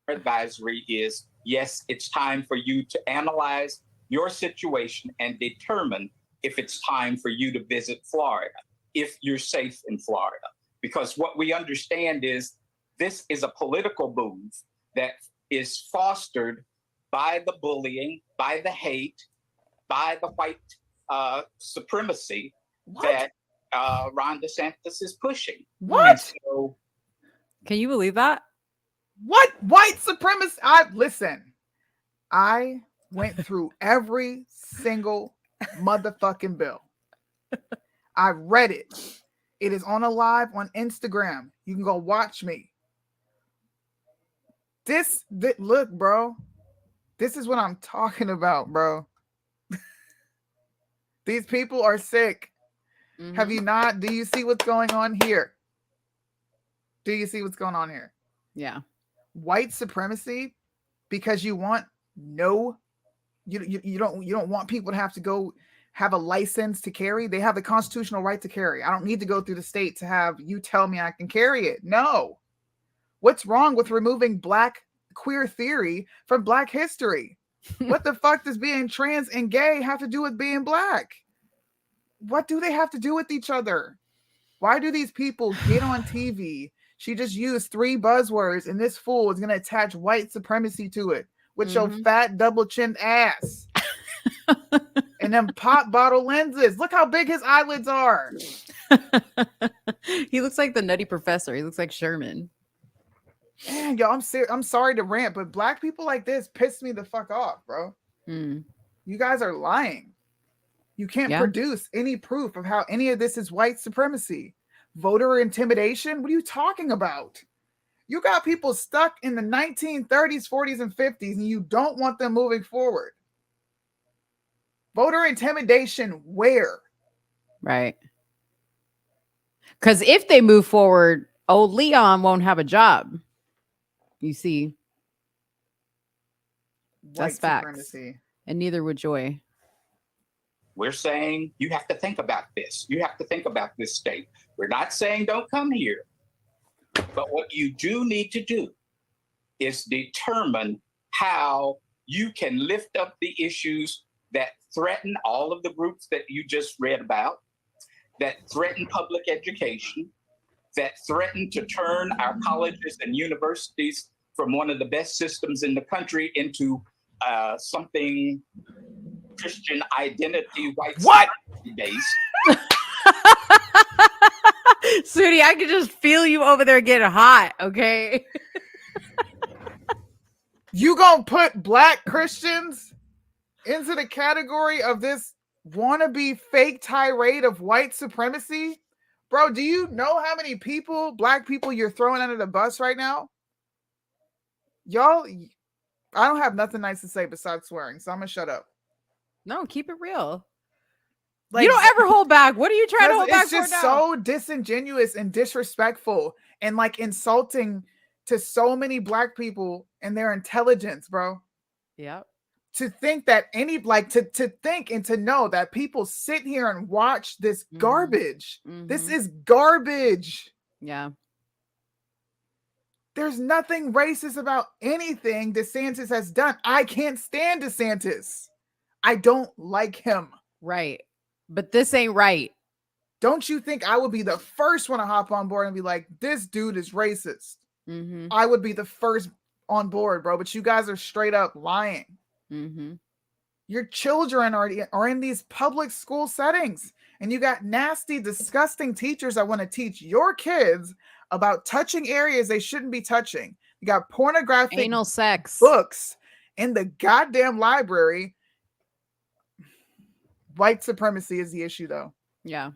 Advisory is, yes, it's time for you to analyze your situation and determine if it's time for you to visit Florida, if you're safe in Florida. Because what we understand is this is a political move that is fostered by the bullying, by the hate, by the white supremacy that Ron DeSantis is pushing. What? So, Can you believe that? What white supremacy? Listen. I went through every single motherfucking bill. I read it. It is on a live on Instagram. You can go watch me. Look, bro. This is what I'm talking about, bro. These people are sick. Mhm. Have you not? Do you see what's going on here? Do you see what's going on here? Yeah. White supremacy, because you want you don't want people to have to go have a license to carry. They have the constitutional right to carry. I don't need to go through the state to have you tell me I can carry it. No. What's wrong with removing Black queer theory from Black history? What the fuck does being trans and gay have to do with being Black? What do they have to do with each other? Why do these people get on TV? She just used 3 buzzwords, and this fool is going to attach white supremacy to it with your fat double-chinned ass. And them pop bottle lenses. Look how big his eyelids are. He looks like the Nutty Professor. He looks like Sherman. Man, yo, I'm sorry to rant, but Black people like this piss me the fuck off, bro. Mm. You guys are lying. You can't produce any proof of how any of this is white supremacy. Voter intimidation? What are you talking about? You got people stuck in the 1930s, 40s, and 50s, and you don't want them moving forward. Voter intimidation where? Right. Because if they move forward, old Leon won't have a job. You see. That's facts. Supremacy. And neither would Joy. we're saying you have to think about this. You have to think about this state. We're not saying don't come here. But what you do need to do is determine how you can lift up the issues that threaten all of the groups that you just read about, that threaten public education, that threaten to turn our colleges and universities from one of the best systems in the country into something Christian identity, white based. Sudi, I can just feel you over there getting hot, okay? You gonna put Black Christians into the category of this wannabe fake tirade of white supremacy? Bro, do you know how many people, Black people, you're throwing under the bus right now? Y'all, I don't have nothing nice to say besides swearing, so I'm gonna shut up. No, keep it real. Like, you don't ever hold back. What are you trying to hold back for now? It's just so disingenuous and disrespectful and like insulting to so many Black people and their intelligence, bro. Yep. To think that any, like, to think and to know that people sit here and watch this garbage. This is garbage. Yeah. There's nothing racist about anything DeSantis has done. I can't stand DeSantis. I don't like him. Right. But this ain't right. Don't you think I would be the first one to hop on board and be like, this dude is racist? I would be the first on board, bro. But you guys are straight up lying. Your children are in these public school settings, and you got nasty, disgusting teachers that want to teach your kids about touching areas they shouldn't be touching. You got pornographic anal sex books in the goddamn library. White supremacy is the issue, though. Yeah.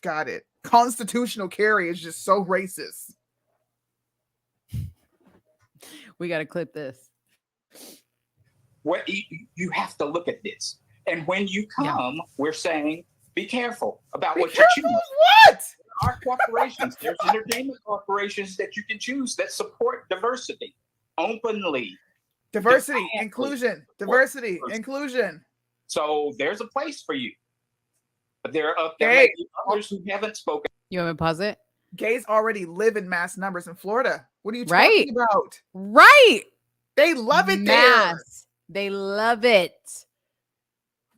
Got it. Constitutional carry is just so racist. We got to clip this. What you have to look at this. And when you come, we're saying, be careful about what you choose. What? There are corporations, there's entertainment corporations that you can choose that support diversity openly. Diversity, inclusion, diversity, inclusion. So there's a place for you. But there may be others who haven't spoken You want me to pause it? Gays already live in mass numbers in Florida. What are you Right. talking about? Right. They love it there. Mass. They love it.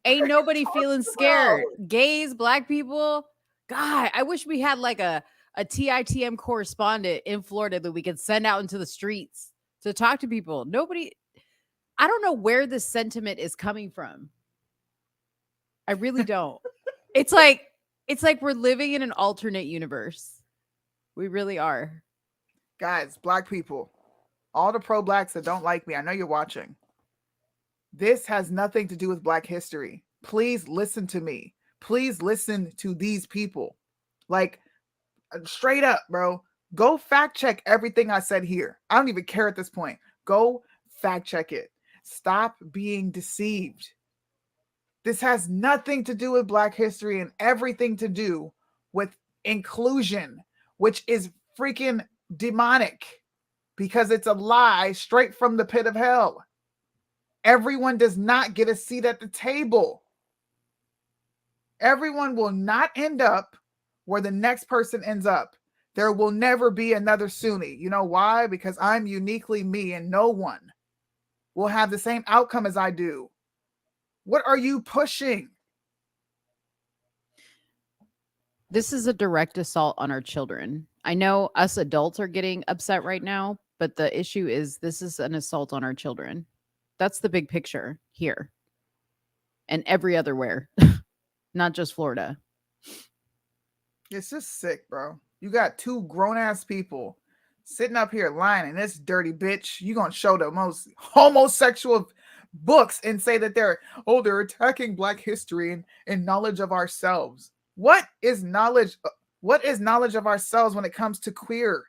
Ain't nobody feeling scared. Gays, black people. God, I wish we had like a TITM correspondent in Florida that we could send out into the streets to talk to people. Nobody, I don't know where this sentiment is coming from. I really don't. It's like we're living in an alternate universe. We really are. Guys, black people, all the pro-blacks that don't like me, I know you're watching. This has nothing to do with black history. Please listen to me. Please listen to these people. Like, straight up, bro. Go fact check everything I said here. I don't even care at this point. Go fact check it. Stop being deceived. This has nothing to do with black history and everything to do with inclusion, which is freaking demonic because it's a lie straight from the pit of hell. Everyone does not get a seat at the table. Everyone will not end up where the next person ends up. There will never be another Sunni. You know why? Because I'm uniquely me and no one will have the same outcome as I do. What are you pushing? This is a direct assault on our children. I know us adults are getting upset right now, but the issue is this is an assault on our children. That's the big picture here and every other where, not just Florida. It's just sick, bro. You got two grown-ass people sitting up here lying, and this dirty bitch, you gonna show the most homosexual books and say that they're attacking black history and knowledge of ourselves. What is knowledge of ourselves when it comes to queer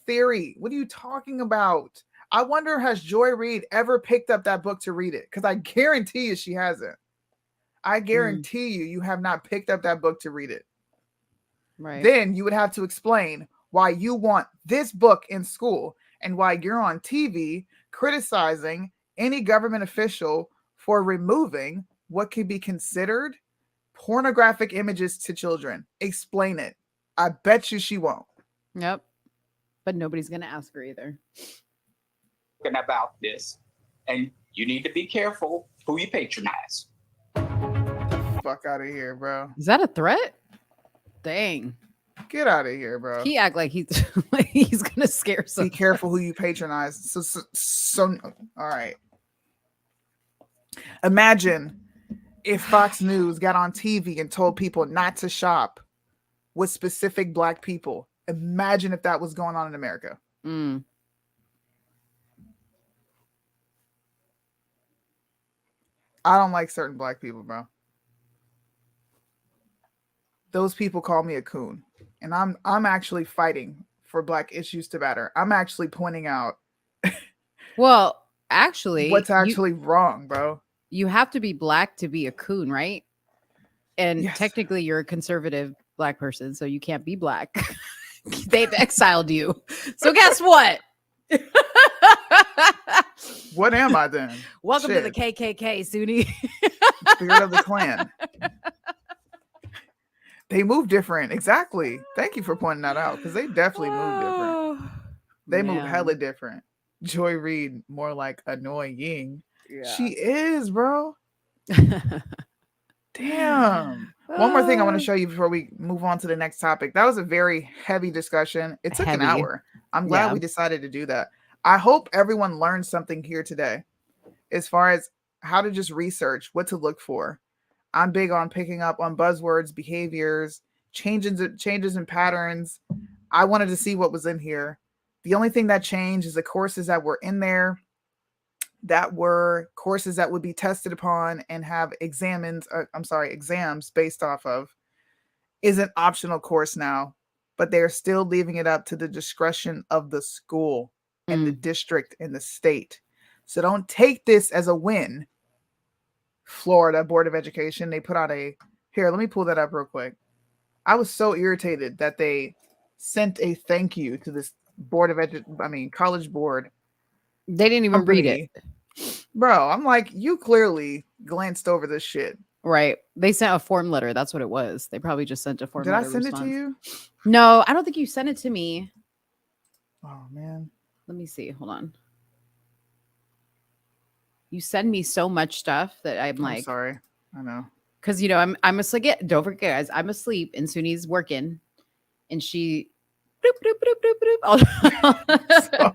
theory? What are you talking about? I wonder, has Joy Reid ever picked up that book to read it? Because I guarantee you she hasn't. I guarantee you have not picked up that book to read it. Right. Then you would have to explain why you want this book in school and why you're on TV criticizing any government official for removing what could be considered pornographic images to children. Explain it. I bet you she won't. Yep. But nobody's going to ask her either. About this, and you need to be careful who you patronize. Fuck out of here, bro. Is that a threat? Dang. Get out of here, bro. He act like he's like he's gonna scare some. Be careful who you patronize. So all right. Imagine if Fox News got on TV and told people not to shop with specific black people. Imagine if that was going on in America. I don't like certain black people, bro. Those people call me a coon, and I'm actually fighting for black issues to matter. I'm actually pointing out well, actually, what's actually wrong, bro. You have to be black to be a coon, right? And Yes. technically you're a conservative black person, so you can't be black. They've exiled you. So guess what? What am I then? Welcome Shit. to the KKK, Sunni. Spirit of the Klan. They move different. Exactly. Thank you for pointing that out, because they definitely move different. They move Man. hella different. Joy Reid, more like annoying. Yeah. She is, bro. Damn. One more thing I want to show you before we move on to the next topic. That was a very heavy discussion. It took an Heavy. hour. I'm glad Yeah. we decided to do that. I hope everyone learned something here today as far as how to just research what to look for. I'm big on picking up on buzzwords, behaviors, changes in patterns. I wanted to see what was in here. The only thing that changed is the courses that were in there that were courses that would be tested upon and have exams based off of is an optional course now, but they're still leaving it up to the discretion of the school and the district and the state. So don't take this as a win. Florida Board of Education, they put out here, let me pull that up real quick. I was so irritated that they sent a thank you to this college board. They didn't even read it. Bro, I'm like, you clearly glanced over this shit. Right. They sent a form letter. That's what it was. They probably just sent a form Did I letter send response. it to you? No, I don't think you sent it to me. Oh man. Let me see. Hold on. You send me so much stuff that I'm I'm like, sorry. I know. because I'm asleep. Don't forget, guys, I'm asleep and Suni's working, and she bloop, bloop, bloop, bloop,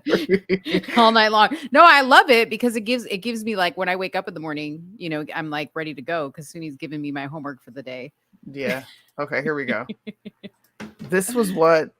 bloop, all night long. No, I love it because it gives me like when I wake up in the morning, I'm like ready to go because Suni's giving me my homework for the day. Yeah. Okay, here we go. This was what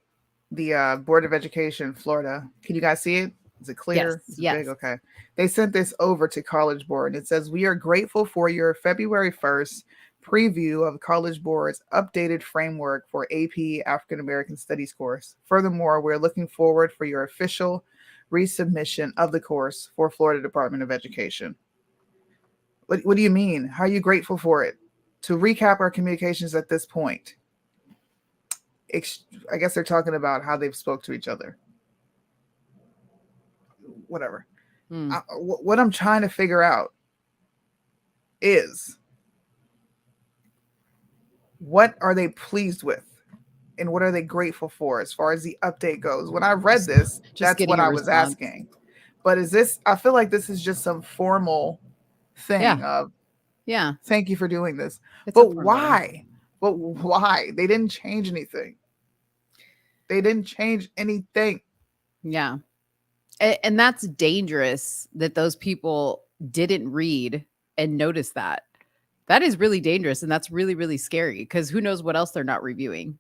the Board of Education, Florida. Can you guys see it? Is it clear? Yes, Is it yes. big? Okay. They sent this over to College Board. It says, we are grateful for your February 1st preview of College Board's updated framework for AP African American Studies course. Furthermore, we're looking forward for your official resubmission of the course for Florida Department of Education. What do you mean? How are you grateful for it? To recap our communications at this point, I guess they're talking about how they've spoke to each other. Whatever. What I'm trying to figure out is, what are they pleased with and what are they grateful for as far as the update goes? When I read this, that's what I was asking. But is this, I feel like this is just some formal thing of, yeah, thank you for doing this. It's But a form why? But why? They didn't change anything. They didn't change anything. Yeah. And that's dangerous that those people didn't read and notice that. That is really dangerous. And that's really, really scary because who knows what else they're not reviewing.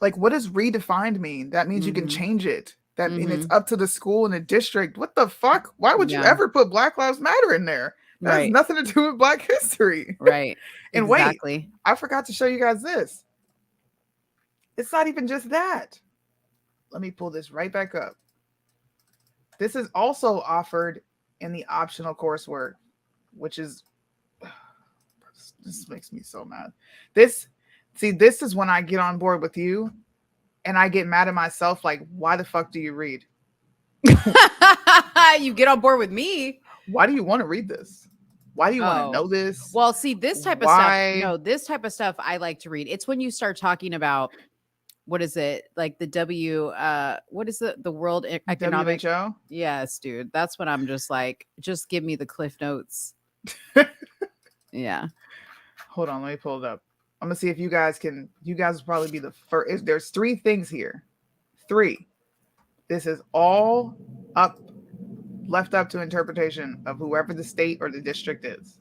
Like, what does redefined mean? That means you can change it. That and it's up to the school and the district. What the fuck? Why would you ever put Black Lives Matter in there? That has nothing to do with Black history. Right. And exactly. wait, I forgot to show you guys this. It's not even just that. Let me pull this right back up. This is also offered in the optional coursework, which is, this makes me so mad. This is when I get on board with you and I get mad at myself. Like, why the fuck do you read? You get on board with me. Why do you want to read this? Why do you want to know this? Well, see, this type of stuff, this type of stuff I like to read. It's when you start talking about, what is it? Like the what is the World Economic? WHO? Yes, dude. That's when I'm just like, just give me the Cliff Notes. Yeah. Hold on, let me pull it up. I'm gonna see if you guys will probably be the first. There's 3 things here. 3. This is all left up to interpretation of whoever the state or the district is.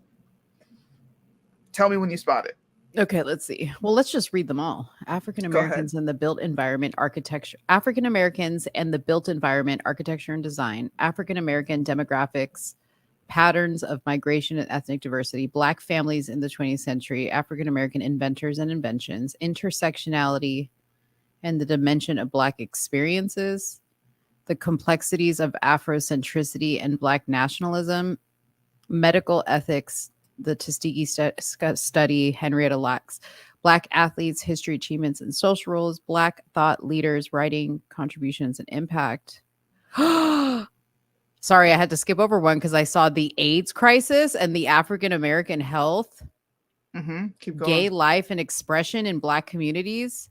Tell me when you spot it. Okay, let's see. Well, let's just read them all. African Americans and the built environment architecture. African Americans and the built environment architecture and design. African American demographics, patterns of migration and ethnic diversity. Black families in the 20th century. African American inventors and inventions. Intersectionality and the dimension of Black experiences. The complexities of Afrocentricity and Black nationalism. Medical ethics. The Tuskegee study, Henrietta Lacks, Black athletes, history, achievements, and social roles, Black thought leaders, writing, contributions, and impact. Sorry, I had to skip over one because I saw the AIDS crisis and the African American health, Keep going. gay life and expression in Black communities.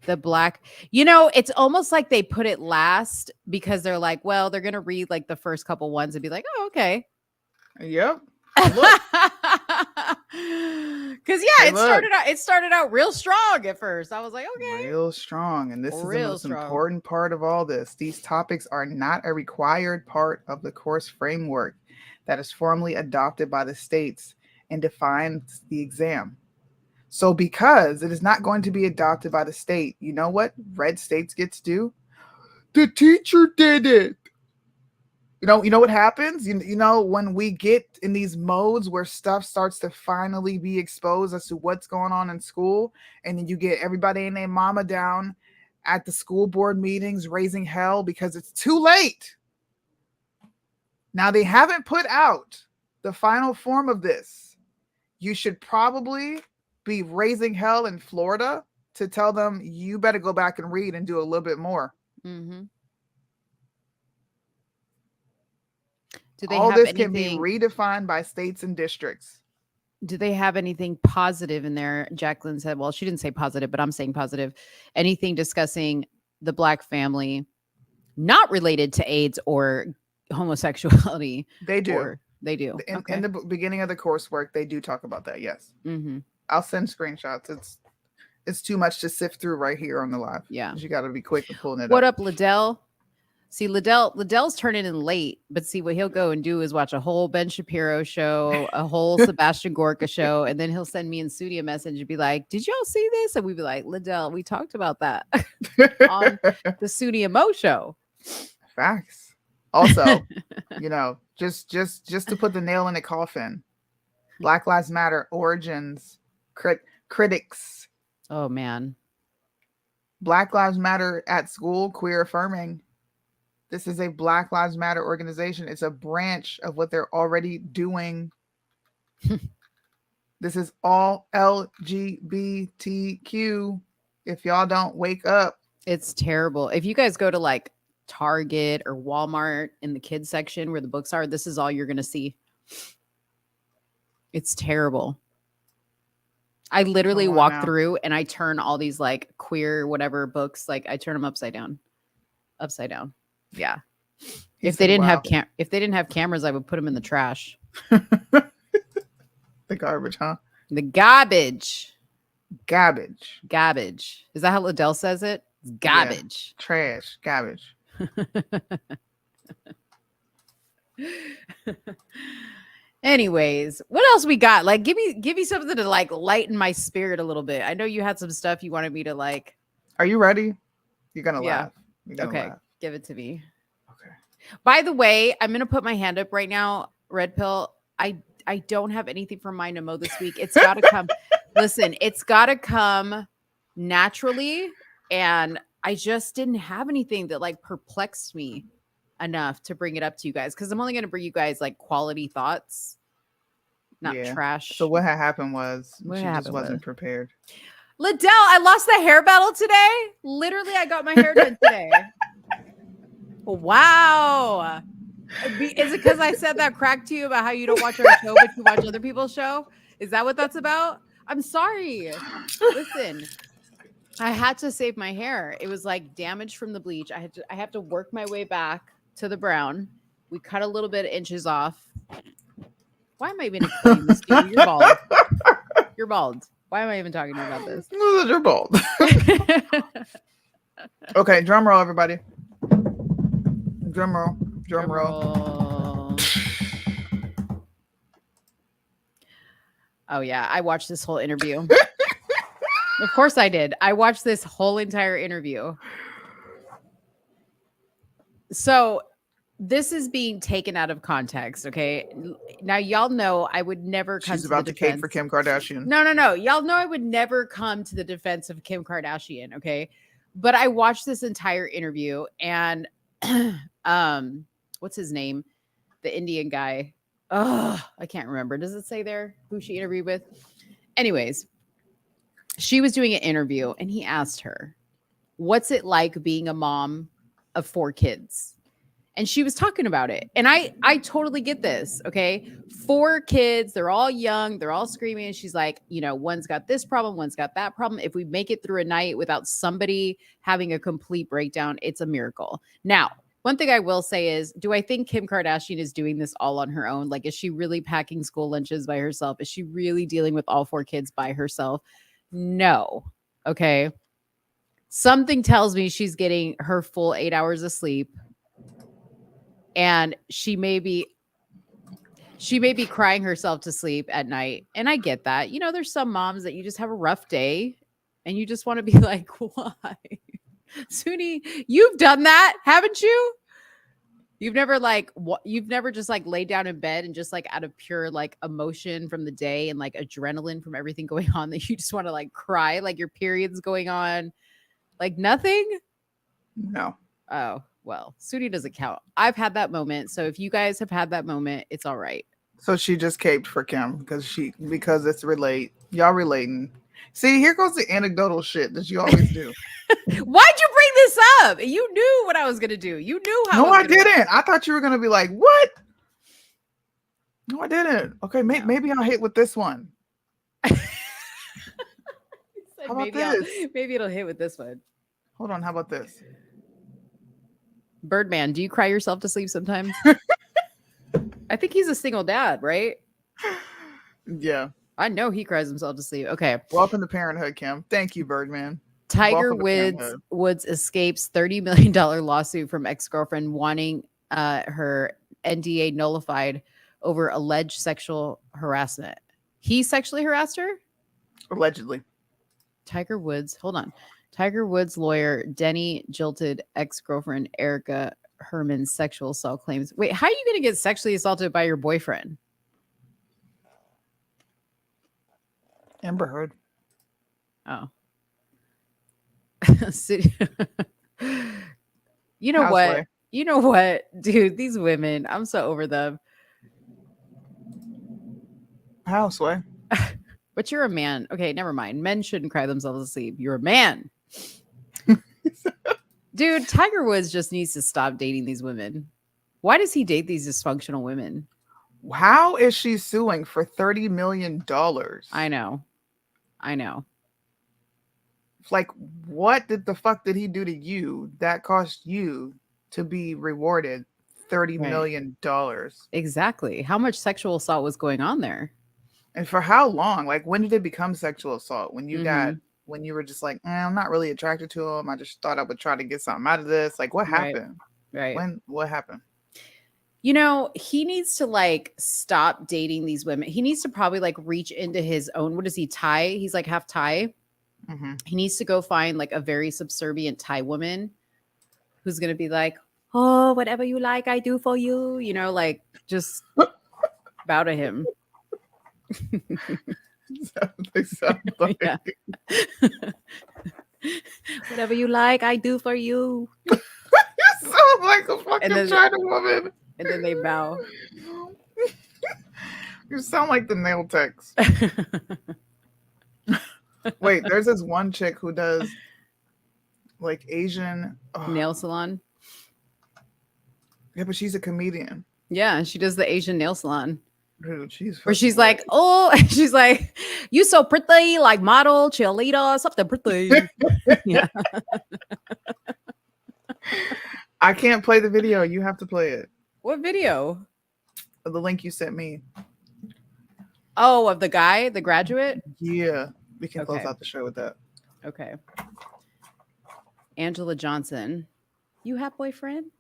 The Black, it's almost like they put it last because they're like, well, they're going to read like the first couple ones and be like, oh, okay. Yep. Because it started out real strong at first. I was like, okay, real strong. And this is the most important part of all this. These topics are not a required part of the course framework that is formally adopted by the states and defines the exam. So because it is not going to be adopted by the state, you know what red states get to do? The teacher did it. You know what happens? You know, when we get in these modes where stuff starts to finally be exposed as to what's going on in school, and then you get everybody and their mama down at the school board meetings raising hell because it's too late. Now, they haven't put out the final form of this. You should probably be raising hell in Florida to tell them you better go back and read and do a little bit more. Mm-hmm. All this can be redefined by states and districts. Do they have anything positive in there? Jacqueline said, well, she didn't say positive, but I'm saying positive. Anything discussing the Black family not related to AIDS or homosexuality? They do. Or they do. In the beginning of the coursework, they do talk about that. Yes. Mm-hmm. I'll send screenshots. It's too much to sift through right here on the live. Yeah. You got to be quick with pulling it What up. up, Liddell? See, Liddell's turning in late, but see what he'll go and do is watch a whole Ben Shapiro show, a whole Sebastian Gorka show, and then he'll send me and Sudi a message and be like, "Did y'all see this?" And we'd be like, "Liddell, we talked about that on the Sudi and Mo show." Facts. Also, just to put the nail in the coffin, Black Lives Matter origins, critics. Oh man, Black Lives Matter at school, queer affirming. This is a Black Lives Matter organization. It's a branch of what they're already doing. This is all LGBTQ. If y'all don't wake up. it's terrible. If you guys go to like Target or Walmart in the kids section where the books are, this is all you're going to see. It's terrible. I literally walk through and I turn all these like queer whatever books, like I turn them upside down. Yeah. If they didn't have cameras, I would put them in the trash. The garbage, huh? The garbage. Garbage. Is that how Liddell says it? It's garbage. Yeah. Trash. Garbage. Anyways, what else we got? Like, give me something to like lighten my spirit a little bit. I know you had some stuff you wanted me to like. Are you ready? You're gonna laugh. Okay, laugh. Give it to me. Okay. By the way, I'm gonna put my hand up right now. Red Pill. I don't have anything from my Nemo this week. It's got to come. Listen, it's got to come naturally, and I just didn't have anything that like perplexed me enough to bring it up to you guys because I'm only going to bring you guys like quality thoughts, not trash. So what had happened was she just wasn't prepared. Liddell, I lost the hair battle today. Literally, I got my hair done today. Wow. Is it because I said that crack to you about how you don't watch our show but you watch other people's show? Is that what that's about? I'm sorry. Listen, I had to save my hair. It was like damaged from the bleach. I have to work my way back to the brown. We cut a little bit of inches off. Why am I even explaining this to you? You're bald. You're bald. Why am I even talking to you about this? You're bald. Okay, drum roll, everybody. Drum roll. Drum roll. Oh yeah, I watched this whole interview. Of course I did. I watched this whole entire interview. So this is being taken out of context, okay? Now y'all know I would never come She's to about the to cape defense. for Kim Kardashian. No. Y'all know I would never come to the defense of Kim Kardashian, okay? But I watched this entire interview and what's his name? The Indian guy. Oh, I can't remember. Does it say there who she interviewed with? Anyways, she was doing an interview and he asked her, what's it like being a mom of 4 kids? And she was talking about it. And I totally get this. Okay. 4 kids, they're all young, they're all screaming. And she's like, one's got this problem, one's got that problem. If we make it through a night without somebody having a complete breakdown, it's a miracle. Now, one thing I will say is, do I think Kim Kardashian is doing this all on her own? Like, is she really packing school lunches by herself? Is she really dealing with all 4 kids by herself? No. Okay. Something tells me she's getting her full 8 hours of sleep. And she may be crying herself to sleep at night. And I get that. There's some moms that you just have a rough day and you just want to be like, why? Suni, you've done that, haven't you? You've never just like laid down in bed and just like out of pure like emotion from the day and like adrenaline from everything going on that you just want to like cry, like your period's going on, like nothing? No. Oh, well, Suni doesn't count. I've had that moment. So if you guys have had that moment, it's all right. So she just caped for Kim because it's y'all relating. See, here goes the anecdotal shit that you always do. Why'd you bring this up? You knew what I was gonna do. You knew how. No, I didn't. I thought you were gonna be like, what? No, I didn't. Okay, No. maybe I'll hit with this one. He said, How about this? maybe it'll hit with this one. Hold on. How about this? Birdman, do you cry yourself to sleep sometimes? I think he's a single dad, right? Yeah. I know he cries himself to sleep. Okay. Welcome to parenthood, Kim. Thank you, Birdman. Tiger Welcome to parenthood. Woods escapes $30 million lawsuit from ex-girlfriend wanting her NDA nullified over alleged sexual harassment. He sexually harassed her? Allegedly. Tiger Woods, hold on. Tiger Woods lawyer Denny jilted ex-girlfriend Erica Herman's sexual assault claims. Wait, how are you going to get sexually assaulted by your boyfriend? Amber Heard. Oh. City- you know what? Houseway. You know what, dude? These women, I'm so over them. Houseway. But you're a man. Okay, never mind. Men shouldn't cry themselves to sleep. You're a man. Dude, Tiger Woods just needs to stop dating these women. Why does he date these dysfunctional women? How is she suing for $30 million? I know. Like, what the fuck did he do to you that cost you to be rewarded $30 Right. million? Exactly. How much sexual assault was going on there? And for how long? Like, when did it become sexual assault? When you got, Mhm. when you were just like, I'm not really attracted to him. I just thought I would try to get something out of this. Like, what Right. happened? Right. What happened? You know, he needs to like stop dating these women. He needs to probably like reach into his own. What is he, Thai? He's like half Thai. Mm-hmm. He needs to go find like a very subservient Thai woman who's going to be like, oh, whatever you like, I do for you. You know, like just bow to him. They sound like, Yeah. Whatever you like, I do for you. you sound like a fucking then- China woman. And then they bow. You sound like the nail techs. Wait, there's this one chick who does like Asian Nail salon. Yeah, but she's a comedian. Yeah, she does the Asian nail salon. Dude, she's Where she's fucking like, oh, she's like, you so pretty, like model, cheerleader, something pretty. Yeah. I can't play the video. You have to play it. What video? The link you sent me. Oh, of the guy, the graduate? Yeah, we can close Okay. out the show with that. Okay. Angela Johnson. You have boyfriend?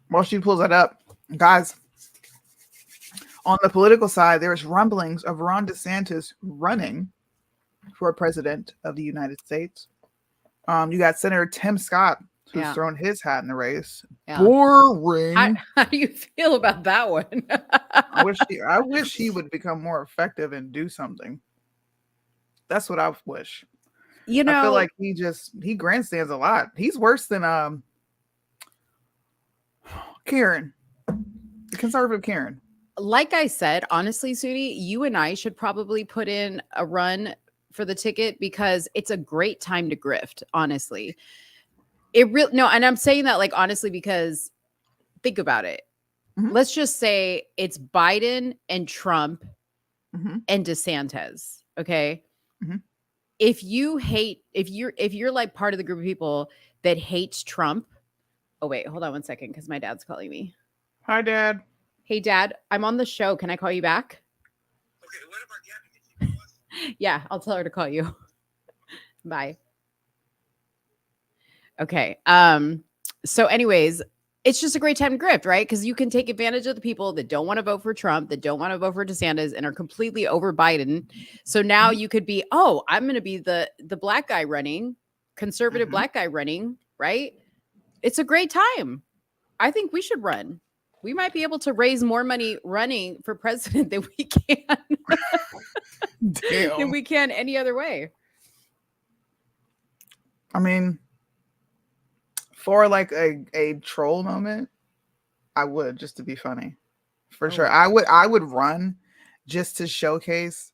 While she pulls that up, guys, on the political side, there's rumblings of Ron DeSantis running for president of the United States. You got Senator Tim Scott, who's Yeah. thrown his hat in the race. Yeah. Boring. How do you feel about that one? I wish he would become more effective and do something. That's what I wish. You know, I feel like he grandstands a lot. He's worse than Karen, the conservative Karen. like I said, honestly, Sudi, you and I should probably put in a run for the ticket because it's a great time to grift, honestly. No, and I'm saying that like honestly because think about it. Mhm. Let's just say it's Biden and Trump Mhm. and DeSantis, okay? Mhm. If you're like part of the group of people that hates Trump. Oh wait, hold on one second cuz my dad's calling me. Hi, Dad. Hey dad, I'm on the show. Can I call you back? Okay, what about Gabby? Yeah, I'll tell her to call you. Bye. Okay. So anyways, it's just a great time to grift, right? Because you can take advantage of the people that don't want to vote for Trump, that don't want to vote for DeSantis, and are completely over Biden. So now you could be, oh, I'm going to be the black guy running, conservative Mhm. black guy running, right? It's a great time. I think we should run. We might be able to raise more money running for president than we can than Damn. we can any other way. I mean, for like a troll moment, I would, just to be funny. For sure. I would run just to showcase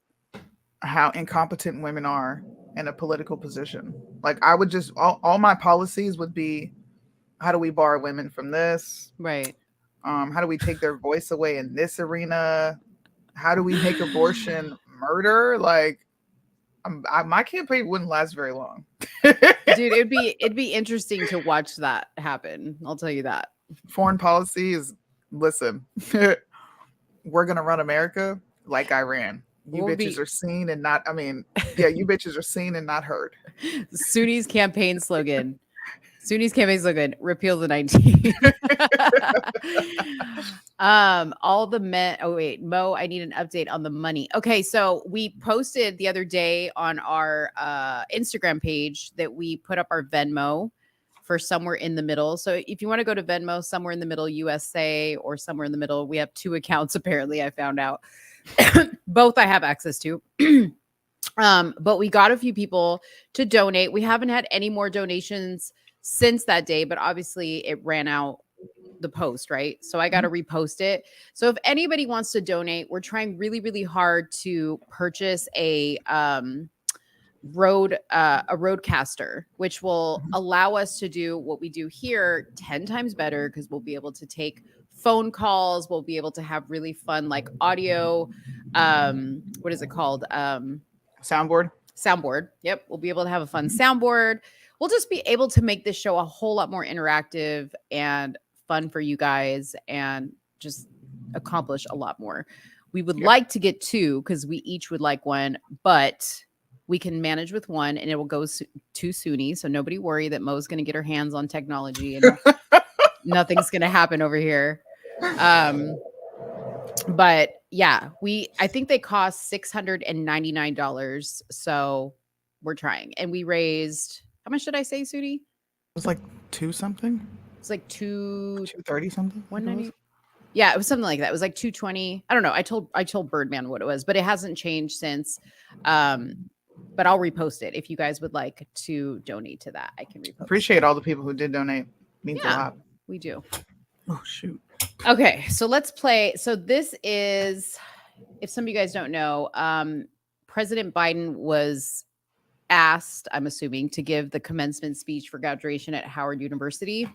how incompetent women are in a political position. Like I would just all my policies would be, how do we bar women from this? Right. How do we take their voice away in this arena? How do we make abortion murder? Like, my campaign wouldn't last very long. Dude, it'd be interesting to watch that happen. I'll tell you that. Foreign policy is, listen, we're gonna run America like Iran. You We'll bitches be- are seen and not. I mean, yeah, you bitches are seen and not heard. Sunni's campaign slogan. Sunni's campaign slogan: repeal the 19. All the men. Oh wait, Mo, I need an update on the money. Okay, so we posted the other day on our Instagram page that we put up our Venmo for somewhere in the middle. So if you want to go to Venmo, somewhere in the middle, USA, or somewhere in the middle, we have 2 accounts. Apparently, I found out. Both I have access to. But we got a few people to donate. We haven't had any more donations since that day, but obviously it ran out the post, right? So I got to repost it. So if anybody wants to donate, we're trying really, really hard to purchase a roadcaster, which will allow us to do what we do here 10 times better, because we'll be able to take phone calls. We'll be able to have really fun, like audio. What is it called? Soundboard. Yep. We'll be able to have a fun soundboard. We'll just be able to make this show a whole lot more interactive and fun for you guys, and just accomplish a lot more. We would like to get 2, because we each would like one, but we can manage with 1, and it will go to Sunni. So nobody worry that Mo's going to get her hands on technology and nothing's going to happen over here. But yeah, I think they cost $699. So we're trying, and we raised, how much did I say, Sudi? It was like 2 something. It's like 230 something. 190. Yeah, it was something like that. It was like 220. I don't know. I told Birdman what it was, but it hasn't changed since. But I'll repost it if you guys would like to donate to that. I can repost. Appreciate all the people who did donate. Means a lot. We do. Oh shoot. Okay, so let's play. So this is, if some of you guys don't know, President Biden was asked, I'm assuming, to give the commencement speech for graduation at Howard University.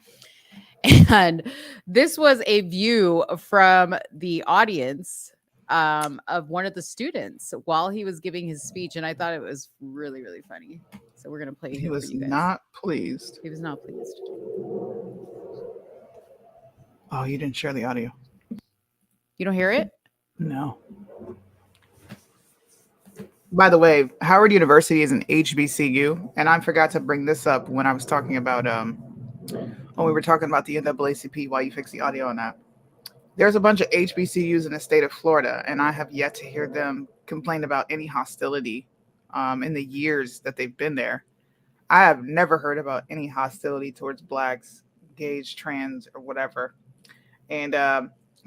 And this was a view from the audience of one of the students while he was giving his speech. And I thought it was really, really funny. So we're going to play. He was for you guys. not pleased. He was not pleased. Oh, you didn't share the audio. You don't hear it? No. By the way, Howard University is an HBCU, and I forgot to bring this up when I was talking about when we were talking about the NAACP while you fix the audio on that. There's a bunch of HBCUs in the state of Florida, and I have yet to hear them complain about any hostility in the years that they've been there. I have never heard about any hostility towards blacks, gays, trans, or whatever. And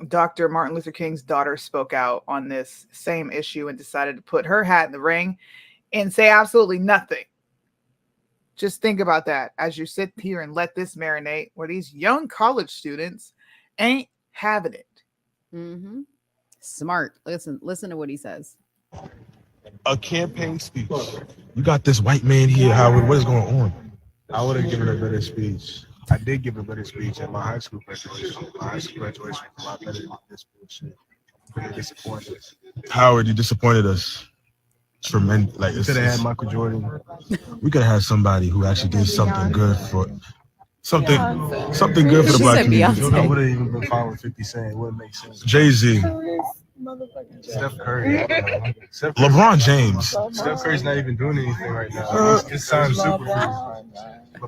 Dr. Martin Luther King's daughter spoke out on this same issue and decided to put her hat in the ring and say absolutely nothing. Just think about that as you sit here and let this marinate, where these young college students ain't having it. Mm-hmm. Smart. Listen to what he says. A campaign speech. You got this white man here, Howard. What is going on? I would have given a better speech. I did give a better speech at my high school graduation. My high school graduation was a lot better than this bullshit. Pretty disappointed. Howard, you disappointed us. Tremendous. Like, Could have had Michael Jordan. we could have had somebody who actually did something good for something good for the She black said community. Beyonce. I would have even been fine with 50 Cent. It wouldn't make sense. Jay-Z, Steph Curry. Steph Curry. LeBron James. Steph Curry's not even doing anything right now. It's signed super free.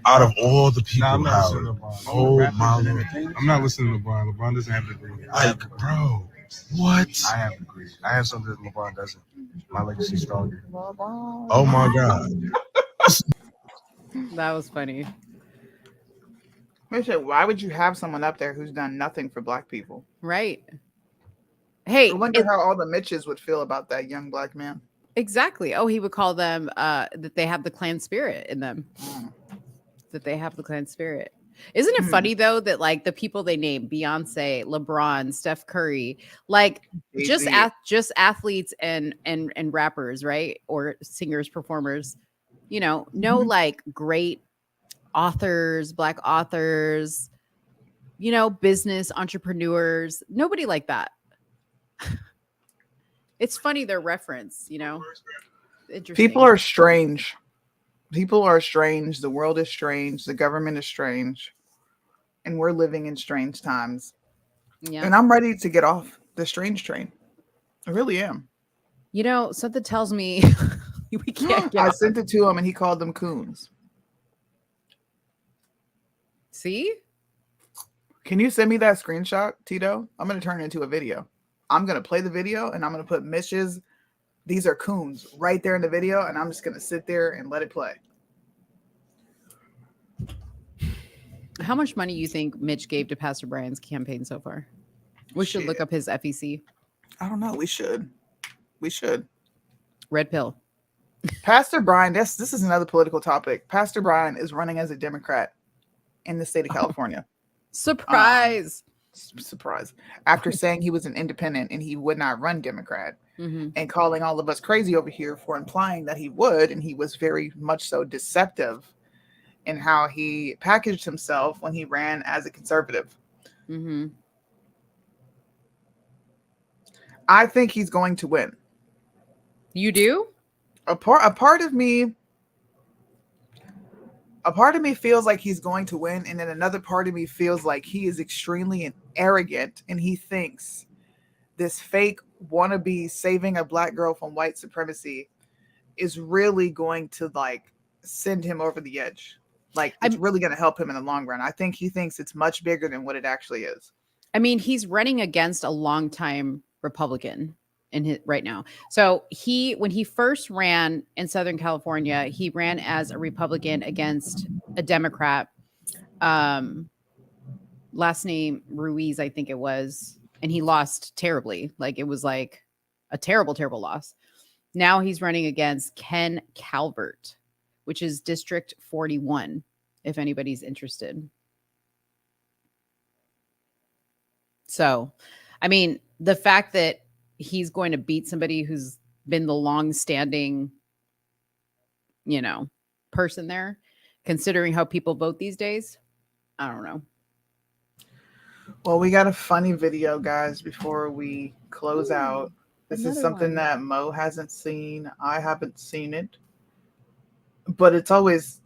Out of all the people, Nah, I'm not listening Howard. to LeBron. Oh my Lord. I'm not listening to LeBron. LeBron doesn't have the degree. I have Like, bro, what? I have the degree. I have something that LeBron doesn't. My legacy's stronger. Oh my God. That was funny. Why would you have someone up there who's done nothing for black people? Right. Hey, I wonder how all the Mitches would feel about that young black man. exactly. Oh, he would call them that they have the clan spirit in them. That they have the clan spirit. Isn't it funny though that like the people they name, Beyonce, LeBron, Steph Curry, like just athletes and rappers, right? Or singers, performers, no like great authors, black authors, business entrepreneurs, nobody like that. It's funny their reference, you know. Interesting. People are strange. People are strange. The world is strange. The government is strange. And we're living in strange times. Yeah. And I'm ready to get off the strange train. I really am. You know, something tells me we can't get I off. sent it to him and he called them coons. See? Can you send me that screenshot, Tito? I'm going to turn it into a video. I'm going to play the video and I'm going to put Mitch's, these are coons, right there in the video. And I'm just going to sit there and let it play. How much money you think Mitch gave to Pastor Brian's campaign so far? We should look up his FEC. I don't know. We should. We should. Red pill. Pastor Brian, this is another political topic. Pastor Brian is running as a Democrat in the state of California. Surprise. Surprise. After saying he was an independent and he would not run Democrat Mm-hmm. and calling all of us crazy over here for implying that he would, and he was very much so deceptive in how he packaged himself when he ran as a conservative. Mm-hmm. I think he's going to win. You do? A part of me feels like he's going to win, and then another part of me feels like he is extremely arrogant and he thinks this fake wannabe saving a black girl from white supremacy is really going to like send him over the edge. Like it's really going to help him in the long run. I think he thinks it's much bigger than what it actually is. I mean, he's running against a longtime Republican in his right now. So when he first ran in Southern California, he ran as a Republican against a Democrat. Last name Ruiz, I think it was, and he lost terribly. Like it was like a terrible, terrible loss. Now he's running against Ken Calvert, which is District 41, if anybody's interested. So, I mean, the fact that he's going to beat somebody who's been the long-standing, you know, person there, considering how people vote these days, I don't know. Well, we got a funny video, guys, before we close out. This is another something one. that Mo hasn't seen. I haven't seen it. But it's always,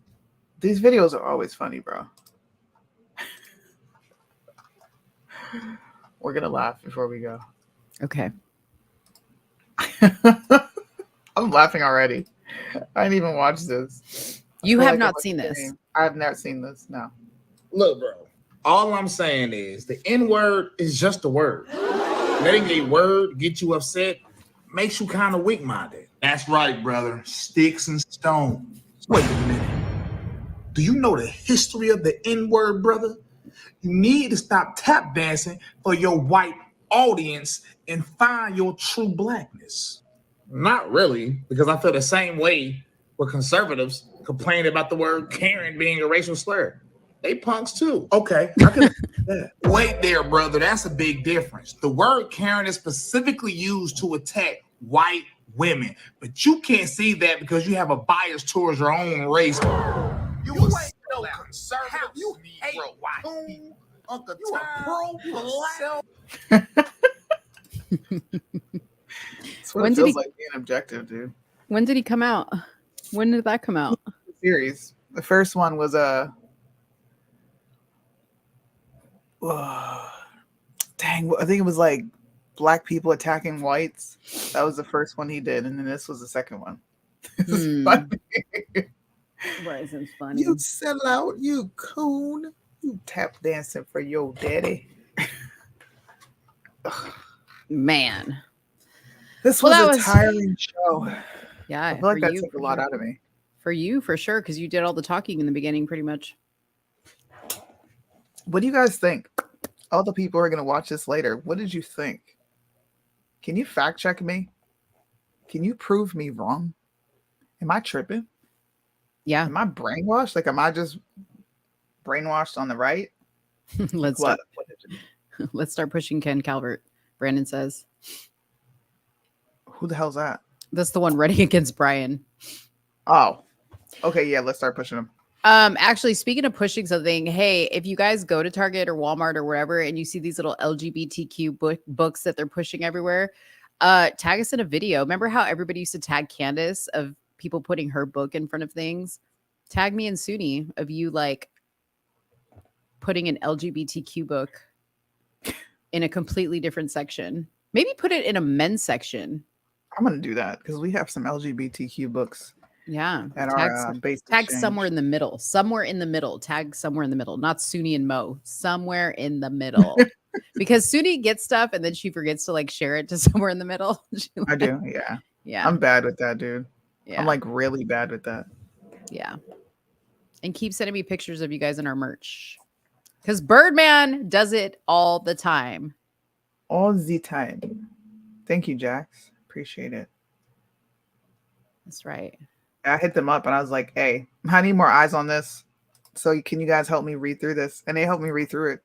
these videos are always funny, bro. We're going to laugh before we go. Okay. I'm laughing already. I didn't even watch this. You I feel have like not I'm seen this. kidding. I have never seen this. No. Look, bro. All I'm saying is the N-word is just a word. Letting a word get you upset makes you kind of weak-minded. That's right, brother. Sticks and stones. Wait a minute. Do you know the history of the N-word, brother? You need to stop tap dancing for your white audience and find your true blackness. Not really, because I feel the same way with conservatives complaining about the word Karen being a racial slur. They punks too. Okay, I can that. Wait there, brother. That's a big difference. The word Karen is specifically used to attack white women, but you can't see that because you have a bias towards your own race. You ain't no conservative. You hate white people. Uncle you Tom. That's what When it did feels he- like being objective, dude. When did he come out? When did that come out? Series. The first one was dang, I think it was like black people attacking whites. That was the first one he did, and then this was the second one. This is funny. Bryson's funny. You sell out, you coon. You tap dancing for your daddy. Man. This Well, was that a tiring show. Yeah, I feel like for that you, took a for lot sure. out of me. For you, for sure, because you did all the talking in the beginning, pretty much. What do you guys think? All the people who are going to watch this later, what did you think? Can you fact check me? Can you prove me wrong? Am I tripping? Yeah. Am I brainwashed? Like, am I just brainwashed on the right? Let's What? let's start pushing Ken Calvert. Brandon says Who the hell's that? that's the one running against Brian. Oh, okay. Yeah, let's start pushing him. Actually, speaking of pushing something, hey, if you guys go to Target or Walmart or wherever and you see these little LGBTQ books that they're pushing everywhere, Tag us in a video. Remember how everybody used to tag Candace of people putting her book in front of things? Tag me and Suni of you like putting an LGBTQ book in a completely different section. Maybe put it in a men's section. I'm gonna do that because we have some LGBTQ books. Yeah. At Tag, our base tag exchange. somewhere in the middle. Somewhere in the middle. Tag somewhere in the middle. Not Suni and Mo. Somewhere in the middle. Because Suni gets stuff and then she forgets to like share it to somewhere in the middle. I do. Yeah. Yeah. I'm bad with that, dude. Yeah. I'm like really bad with that. Yeah. And keep sending me pictures of you guys in our merch. Because Birdman does it all the time. All the time. Thank you, Jax. Appreciate it. That's right. I hit them up and I was like, hey, I need more eyes on this. So can you guys help me read through this? And they helped me read through it.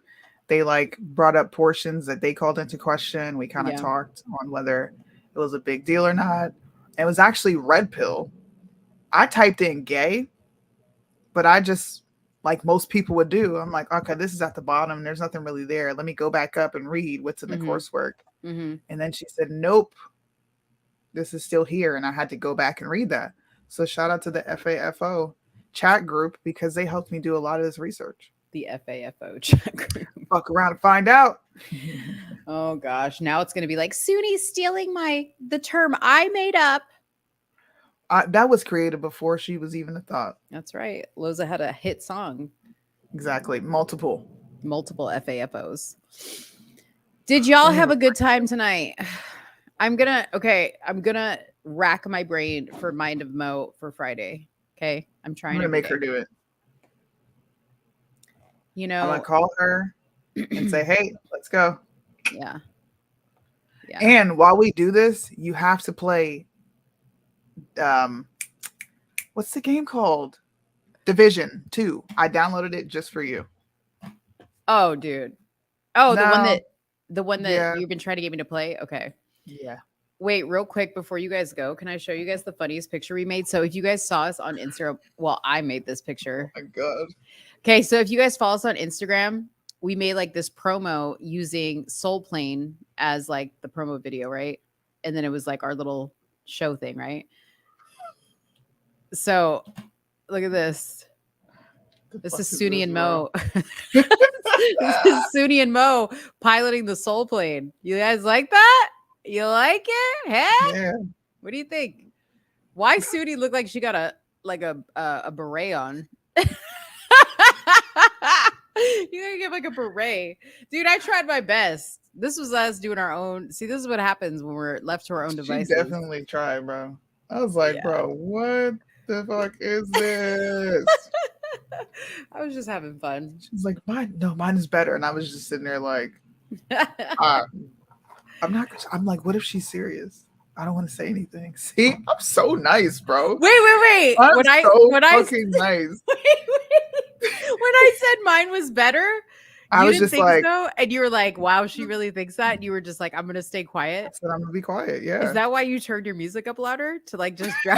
They like brought up portions that they called into question. We kind of talked on whether it was a big deal or not. It was actually red pill. I typed in gay, but I just, like most people would do, I'm like, okay, this is at the bottom. There's nothing really there. Let me go back up and read what's in the coursework. And then she said, nope, this is still here. And I had to go back and read that. So shout out to the FAFO chat group because they helped me do a lot of this research. The FAFO chat group. Fuck around and find out. Oh gosh. Now it's going to be like Suni's stealing the term I made up. That was created before she was even a thought. That's right. Loza had a hit song. Exactly. Multiple FAFOs. Did y'all have a good time tonight? I'm gonna rack my brain for Mind of Mo for Friday. Okay. I'm trying to make her do it. You know, I'm gonna call her and say, hey, let's go. Yeah. And while we do this, you have to play what's the game called? Division 2. I downloaded it just for you. Oh, dude. Oh, the one that you've been trying to get me to play. Okay. Yeah. Wait, real quick before you guys go, can I show you guys the funniest picture we made? So if you guys saw us on Instagram, well, I made this picture. Oh my God. Okay, so if you guys follow us on Instagram, we made like this promo using Soul Plane as like the promo video, right? And then it was like our little show thing, right? So look at this. This is Suni and Mo. This is Suni and Mo piloting the Soul Plane. You guys like that? You like it? Huh? Yeah. What do you think? Why Suni look like she got a beret on? You gotta get like a beret. Dude, I tried my best. This was us doing our own. See, this is what happens when we're left to our own devices. She definitely tried, bro. I was like, bro, what the fuck is this? I was just having fun. She's like, mine is better. And I was just sitting there like, I'm like, what if she's serious? I don't want to say anything. See, I'm so nice, bro. Wait. I'm When I fucking nice. When I said mine was better, I was just like, so? And you were like, wow, she really thinks that. And you were just like, I'm gonna stay quiet. I said, I'm gonna be quiet. Yeah. Is that why you turned your music up louder to like just drown?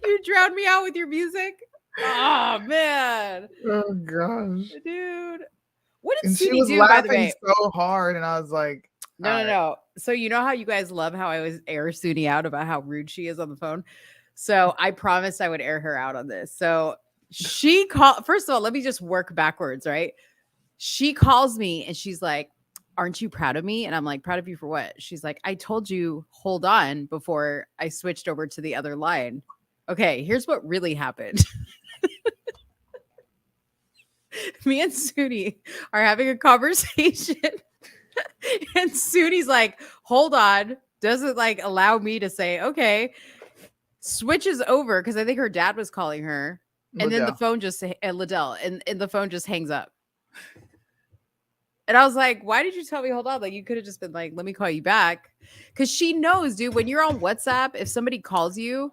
You drowned me out with your music. Oh man. Oh gosh. Dude. What did And she Suni was do, by the laughing way? so hard, and I was like, No. So you know how you guys love how I always air Suni out about how rude she is on the phone? So I promised I would air her out on this. So she called. First of all, let me just work backwards, right? She calls me and she's like, aren't you proud of me? And I'm like, proud of you for what? She's like, I told you, hold on, before I switched over to the other line. Okay, here's what really happened. Me and Suni are having a conversation. And Suni's like, hold on. Doesn't like allow me to say, okay. Switches over because I think her dad was calling her. And then the phone just Liddell and the phone just hangs up. And I was like, why did you tell me hold on? Like you could have just been like, let me call you back. Because she knows, dude, when you're on WhatsApp, if somebody calls you,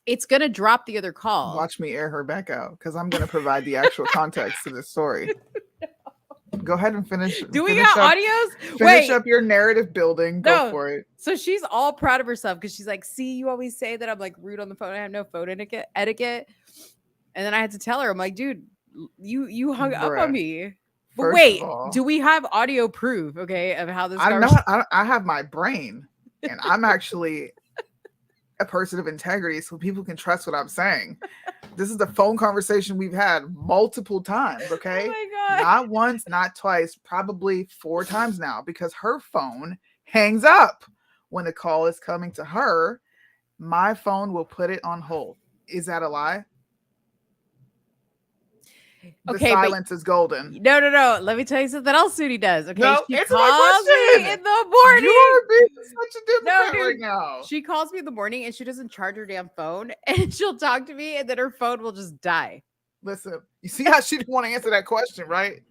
it's gonna drop the other call. watch me air her back out because I'm gonna provide the actual context to this story. Go ahead and finish. Do we got audios? Finish up your narrative building. Go for it. So she's all proud of herself because she's like, see, you always say that I'm like rude on the phone. I have no phone etiquette. And then I had to tell her, I'm like, dude, you hung up on me But First wait, of all, do we have audio proof? Okay, of how this? I'm conversation- not. I have my brain, and I'm actually a person of integrity, so people can trust what I'm saying. This is the phone conversation we've had multiple times. Okay, Oh my god! not once, not twice, probably 4 times now, because her phone hangs up when a call is coming to her. My phone will put it on hold. Is that a lie? The Okay, but- silence is golden. No. Let me tell you something else Sudi does. Okay, No, she answer my calls me question. in the morning. You're being such a No, Democrat dude. right now. She calls me in the morning and she doesn't charge her damn phone, and she'll talk to me, and then her phone will just die. Listen, you see how she didn't want to answer that question, right?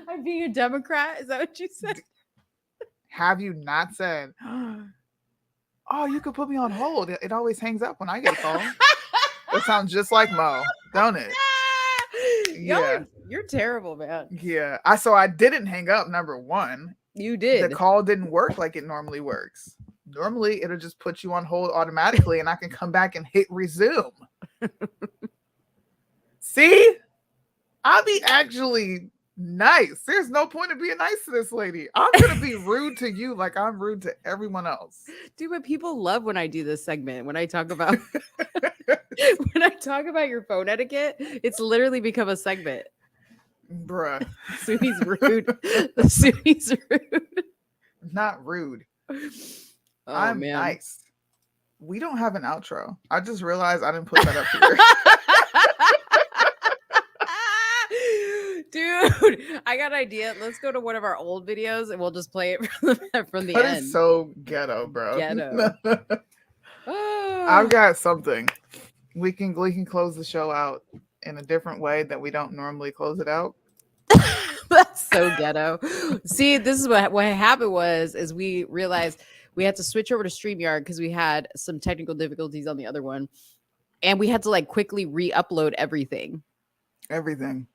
I'm being a Democrat. Is that what you said? Have you not said, oh, you could put me on hold? It always hangs up when I get a call. That sounds just like Mo, don't it? Yeah. You're terrible, man. Yeah. I didn't hang up, number one. You did. The call didn't work like it normally works. Normally, it'll just put you on hold automatically, and I can come back and hit resume. See? I'll be actually nice. There's no point of being nice to this lady. I'm going to be rude to you like I'm rude to everyone else. Dude, but people love when I do this segment. When I talk about when I talk about your phone etiquette, it's literally become a segment. Bruh. Sudi's rude. The Sudi's rude. Not rude. Oh, I'm man. nice. We don't have an outro. I just realized I didn't put that up here. Dude, I got an idea. Let's go to one of our old videos and we'll just play it from the That end. is so ghetto, bro. Ghetto. I've got something. We can close the show out in a different way that we don't normally close it out. That's so ghetto. See, this is what happened is we realized we had to switch over to StreamYard because we had some technical difficulties on the other one. And we had to like quickly re-upload everything. Everything.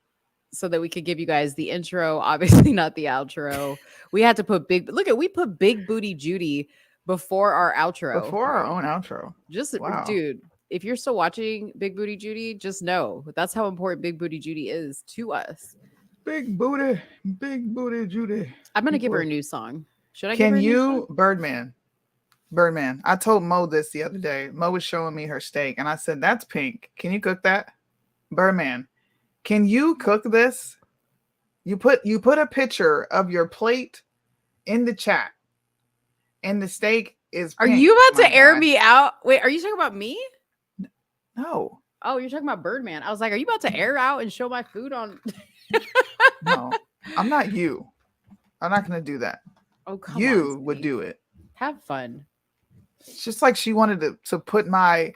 So that we could give you guys the intro, obviously not the outro. We had to put we put Big Booty Judy before our outro. Before our own outro. Just Wow. dude, if you're still watching Big Booty Judy, just know that's how important Big Booty Judy is to us. Big booty Judy. I'm gonna give her a new song. Should I give her Can a new song? you, Birdman? I told Mo this the other day. Mo was showing me her steak, and I said, "That's pink. Can you cook that?" Birdman, can you cook this? You put a picture of your plate in the chat, and the steak is. Are pink, you about my to air guy. me out? Wait, are you talking about me? No, Oh, you're talking about Birdman. I was like, are you about to air out and show my food on? no, I'm not you. I'm not gonna do that. Oh, come You on, would Sweetie. do it. Have fun. It's just like she wanted to put my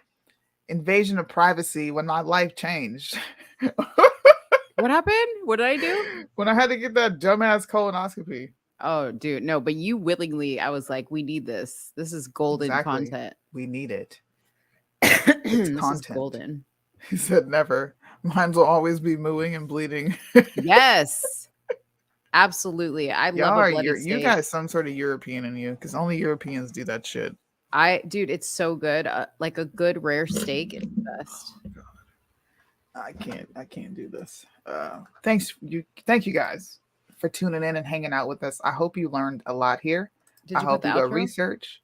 invasion of privacy when my life changed. What happened? What did I do? When I had to get that dumbass colonoscopy. Oh, dude, no, but you willingly, I was like, we need this. This is golden Exactly. content. We need it. This is content. golden. He said never. Mine will always be mooing and bleeding. Yes. Absolutely. I Y'all love are a bloody you steak. got some sort of European in you because only Europeans do that shit. Dude, it's so good. Like a good rare steak is the best. I can't do this. Thank you guys for tuning in and hanging out with us. I hope you learned a lot here. Did I you hope put you the go outro? research.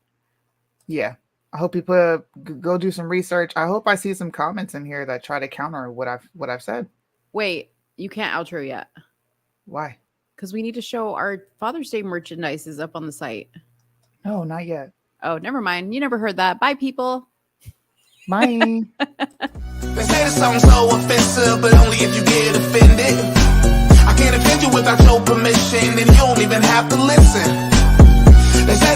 Yeah. I hope you go do some research. I hope I see some comments in here that try to counter what I've said. Wait, you can't outro yet Why? because we need to show our Father's Day merchandise is up on the site. No, not yet. Oh, never mind. You never heard that. Bye, people. Bye. They say something so offensive, but only if you get offended. I can't offend you without your permission, and you don't even have to listen. They say